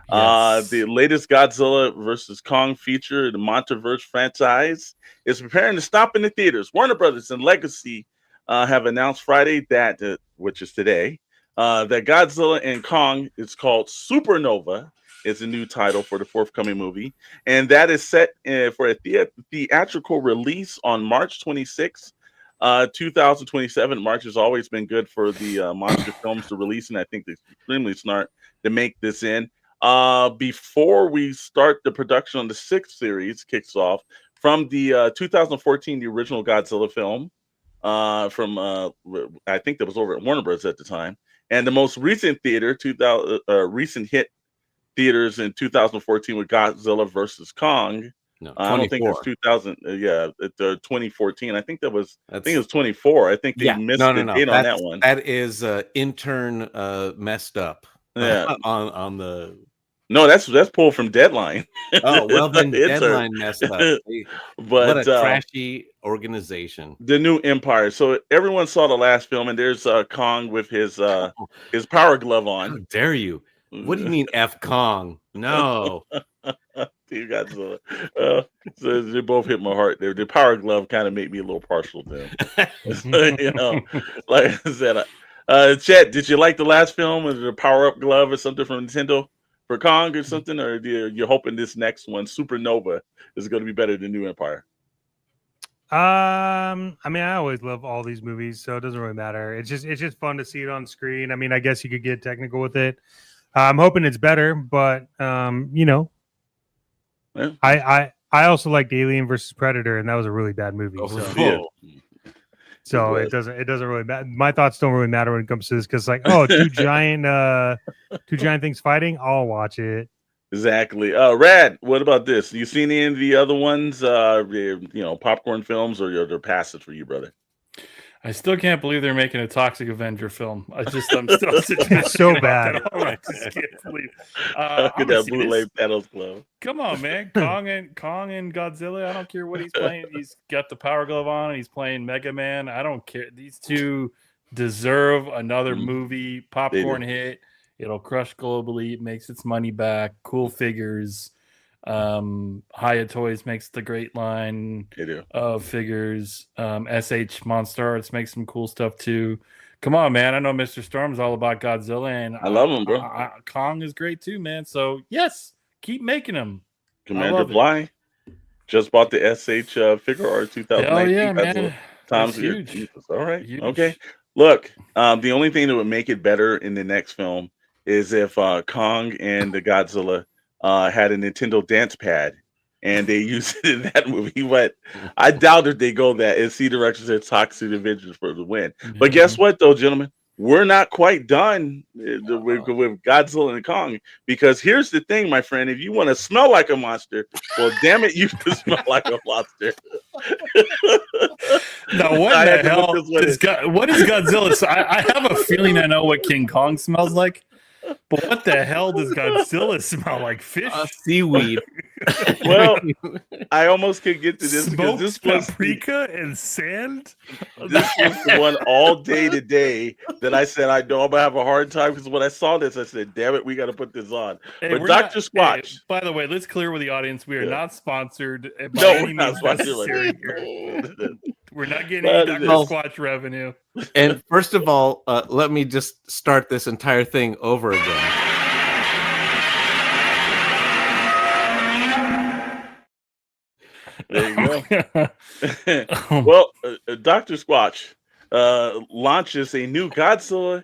Yes. The latest Godzilla versus Kong feature, the Monsterverse franchise, is preparing to stop in the theaters. Warner Brothers and Legacy have announced Friday that, which is today, that Godzilla and Kong is called Supernova. Is a new title for the forthcoming movie, and that is set for a theatrical release on March 26th. 2027. March has always been good for the monster films to release, and I think they're extremely smart to make this in. Before we start the production on the 6th series kicks off from the 2014, the original Godzilla film from I think that was over at Warner Bros. At the time, and the most recent recent hit theaters in 2014 with Godzilla versus Kong. No, I don't think it's 2000. It's 2014. I think it was 24. I think they missed the date on that one. That is intern messed up. Yeah. on the. No, that's pulled from Deadline. Oh well, then Deadline messed up. But what a trashy organization. The new Empire. So everyone saw the last film, and there's Kong with his power glove on. How dare you? What do you mean, F Kong? No. You got so they both hit my heart. The power glove kind of made me a little partial to them. Like I said, Chet, did you like the last film or the power up glove or something from Nintendo for Kong or something? Or you're hoping this next one, Supernova, is going to be better than New Empire? I mean, I always love all these movies, so it doesn't really matter. It's just fun to see it on screen. I mean, I guess you could get technical with it. I'm hoping it's better, but you know, Yeah. I also liked Alien versus Predator, and that was a really bad movie. So it doesn't really matter. My thoughts don't really matter when it comes to this because like, oh, two giant things fighting. I'll watch it. Exactly. Rad, what about this? You seen any of the other ones? Popcorn films, or they're passive for you, brother? I still can't believe they're making a Toxic Avenger film. I'm still It's so bad. I just can't believe. Look at that bootleg Pedals Club. Come on, man. Kong and Godzilla. I don't care what he's playing. He's got the power glove on and he's playing Mega Man. I don't care. These two deserve another movie. Popcorn hit. It'll crush globally. It makes its money back. Cool figures. Hiya Toys makes the great line of figures. SH Monster Arts makes some cool stuff too. Come on, man. I know Mr. Storm's all about Godzilla, and I love him, bro. Kong is great too, man. So yes, keep making them. Commander Bly just bought the SH figure art 2019. Oh yeah, man. Times huge. Jesus. All right. Huge. Okay. Look, the only thing that would make it better in the next film is if Kong and the Godzilla had a Nintendo dance pad and they used it in that movie. But I doubt if they go that and see directors said Toxic Avengers for the win. But guess what, though, gentlemen? We're not quite done with Godzilla and Kong, because here's the thing, my friend. If you want to smell like a monster, well, damn it, you can smell like a monster. Now, what the hell what is Godzilla? So I have a feeling I know what King Kong smells like. But what the hell does Godzilla smell like? Fish? Seaweed. Well, I almost could get to this Smoked because this was paprika and sand. This was the one all day today that I said I know I'm gonna have a hard time, because when I saw this, I said, "Damn it, we got to put this on." Hey, but Dr. Squatch. Hey, by the way, let's clear with the audience: we are not sponsored. By No, any we're not means sponsored. necessary here. We're not getting any Dr. Squatch revenue. And first of all, let me just start this entire thing over again. There you go. Well, Dr. Squatch launches a new Godzilla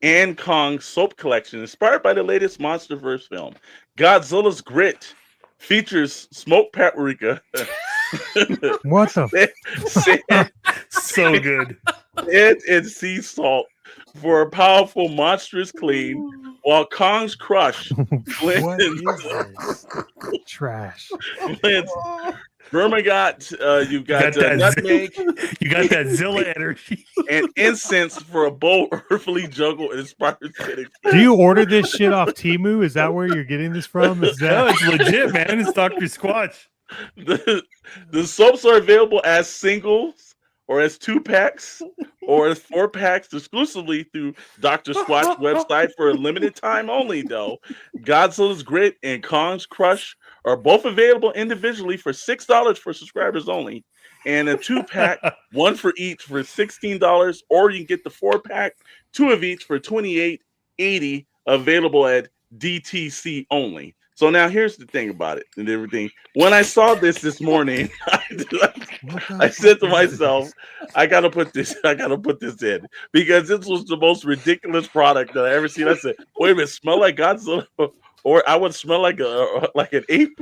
and Kong soap collection inspired by the latest MonsterVerse film. Godzilla's Grit features smoked paprika. What the? So good. And sea salt for a powerful, monstrous clean, while Kong's Crush What is this? Trash. Vermigot, you've got that nutmeg. You got that Zilla energy. And incense for a bold, earthly jungle inspired setting. Do you order this shit off Temu? Is that where you're getting this from? Is No, that it's legit, man. It's Dr. Squatch. The soaps are available as singles, or as 2-packs, or as 4-packs exclusively through Dr. Squatch's website for a limited time only, though. Godzilla's Grit and Kong's Crush are both available individually for $6 for subscribers only, and a 2-pack, one for each, for $16, or you can get the 4-pack, 2 of each for $28.80, available at DTC only. So now here's the thing about it and everything. When I saw this morning, I said to myself, I gotta put this in, because this was the most ridiculous product that I ever seen. I said, wait a minute, smell like Godzilla, or I would smell like an ape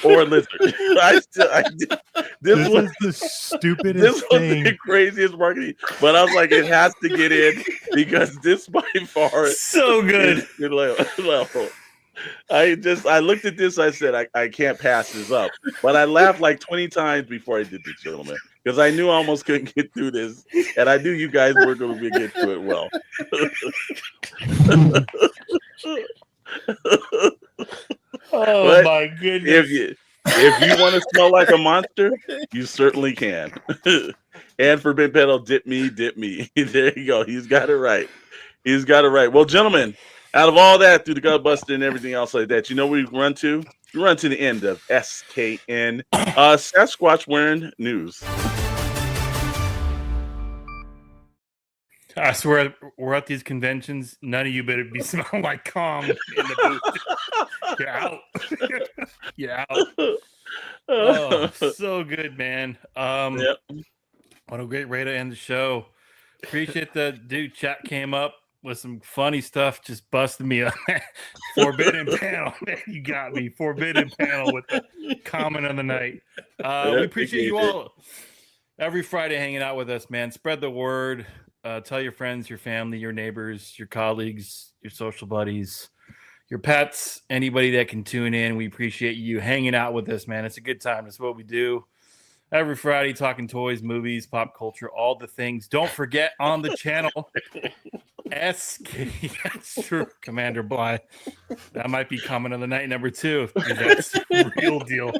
or a lizard. This was the stupidest this was thing. the craziest marketing. But I was like, it has to get in, because this by far So good. I looked at this. I said, I can't pass this up. But I laughed like 20 times before I did this, gentlemen, because I knew I almost couldn't get through this, and I knew you guys weren't going to get through it well. Oh my goodness! If you want to smell like a monster, you certainly can. And for Big Pedal, dip me. There you go. He's got it right. Well, gentlemen, out of all that, through the Gutbuster and everything else like that, you know where we run to? We run to the end of SKN Sasquatch wearing news. I swear, we're at these conventions. None of you better be smelling like Kong in the booth. You're out. You're out. Oh, so good, man. Yep. What a great way to end the show. Appreciate that, dude. Chat came up with some funny stuff, just busting me up. Forbidden panel, man, you got me. Forbidden panel with the comment of the night. We appreciate you all every Friday hanging out with us, man. Spread the word. Tell your friends, your family, your neighbors, your colleagues, your social buddies, your pets, anybody that can tune in. We appreciate you hanging out with us, man. It's a good time. It's what we do every Friday, talking toys, movies, pop culture, all the things. Don't forget on the channel, Commander Bly. That might be comment of the night number 2. That's real deal.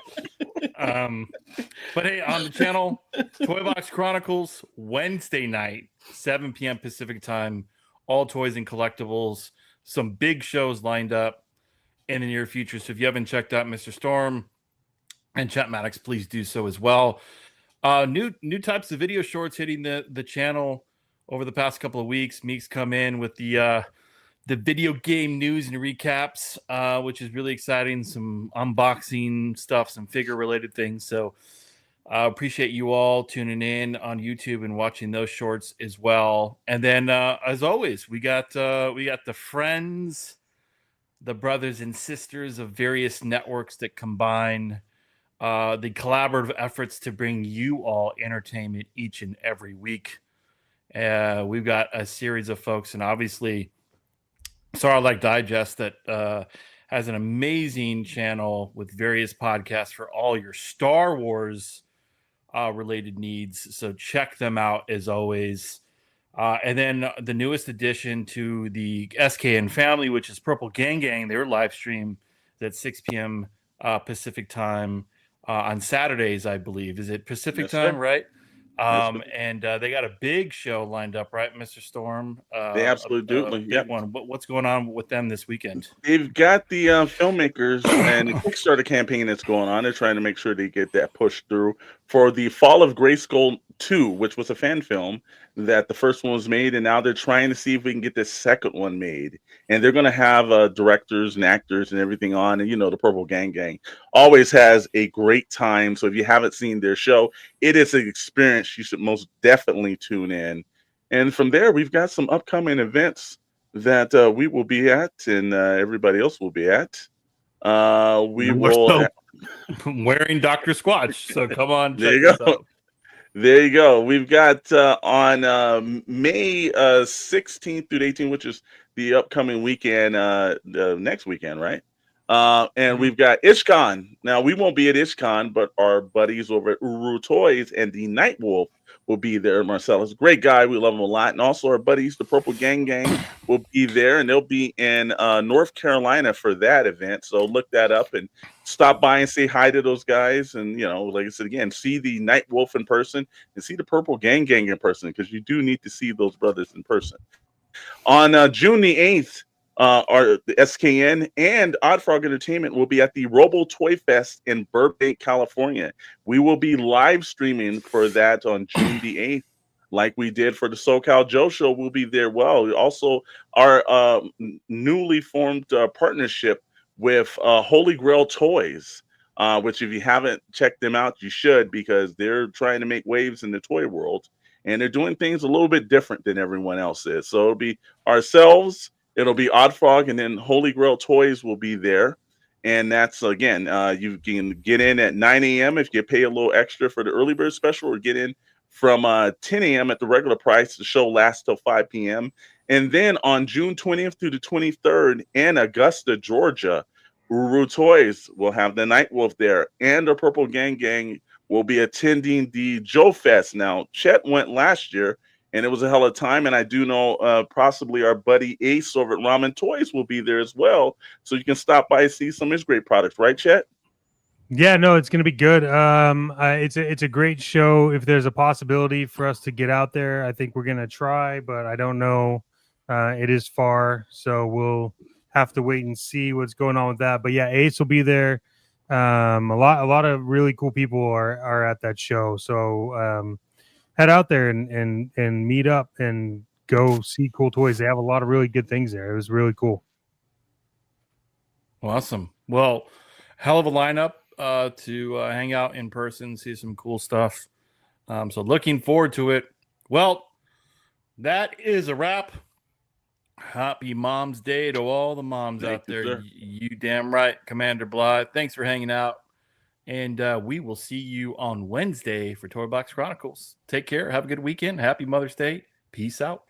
But hey, on the channel, Toybox Chronicles, Wednesday night, 7 p.m. Pacific time. All toys and collectibles. Some big shows lined up in the near future. So if you haven't checked out Mr. Storm and Chat Maddox, please do so as well. New types of video shorts hitting the channel over the past couple of weeks. Meeks come in with the video game news and recaps, which is really exciting. Some unboxing stuff, some figure related things. So appreciate you all tuning in on YouTube and watching those shorts as well. And then as always, we got the friends, the brothers and sisters of various networks that combine the collaborative efforts to bring you all entertainment each and every week. We've got a series of folks, and obviously Sarlacc Digest that has an amazing channel with various podcasts for all your Star Wars related needs. So check them out as always. And then the newest addition to the SKN family, which is Purple Gang Gang, their live stream is at 6 p.m. Pacific time on Saturdays, I believe. Is it Pacific time, right? And they got a big show lined up, right, Mr. Storm? They absolutely do. Yeah. One. What's going on with them this weekend? They've got the filmmakers and the Kickstarter campaign that's going on. They're trying to make sure they get that pushed through for the Fall of Grayskull 2, which was a fan film that the first one was made, and now they're trying to see if we can get the second one made. And they're going to have directors and actors and everything on. And the Purple Gang Gang always has a great time. So if you haven't seen their show, it is an experience you should most definitely tune in. And from there, we've got some upcoming events that we will be at, and everybody else will be at. We will wearing Dr. Squatch. So come on, there you go. There you go. We've got on May 16th through the 18th, which is the upcoming weekend, the next weekend, right? And we've got IshCon. Now, we won't be at IshCon, but our buddies over at Uru Toys and the Night Wolf will be there. Marcellus, great guy. We love him a lot. And also our buddies, the Purple Gang Gang, will be there. And they'll be in North Carolina for that event. So look that up and stop by and say hi to those guys. And, like I said, again, see the Night Wolf in person and see the Purple Gang Gang in person, because you do need to see those brothers in person. On June the 8th, the SKN and Odd Frog Entertainment will be at the Robo Toy Fest in Burbank, California. We will be live streaming for that on June the 8th, like we did for the SoCal Joe Show. We'll be there. Well, also our newly formed partnership with Holy Grail Toys, which if you haven't checked them out, you should, because they're trying to make waves in the toy world, and they're doing things a little bit different than everyone else is. So it'll be ourselves, it'll be Odd Frog, and then Holy Grail Toys will be there. And that's, again, you can get in at 9 a.m. if you pay a little extra for the early bird special, or get in from 10 a.m. at the regular price. The show lasts till 5 p.m. And then on June 20th through the 23rd in Augusta, Georgia, Uru Toys will have the Night Wolf there, and the Purple Gang Gang will be attending the Joe Fest. Now, Chet went last year, and it was a hell of a time. And I do know possibly our buddy Ace over at Ramen Toys will be there as well. So you can stop by and see some of his great products. Right, Chet? Yeah, no, it's going to be good. It's a great show. If there's a possibility for us to get out there, I think we're going to try, but I don't know. It is far, so we'll have to wait and see what's going on with that. But yeah, Ace will be there. A lot of really cool people are at that show. So head out there and meet up and go see cool toys. They have a lot of really good things there. It was really cool. Awesome. Well, hell of a lineup. to hang out in person, see some cool stuff. So looking forward to it. Well, that is a wrap. Happy Mom's Day to all the moms out there. Sir. You damn right, Commander Blythe. Thanks for hanging out. And we will see you on Wednesday for Toybox Chronicles. Take care. Have a good weekend. Happy Mother's Day. Peace out.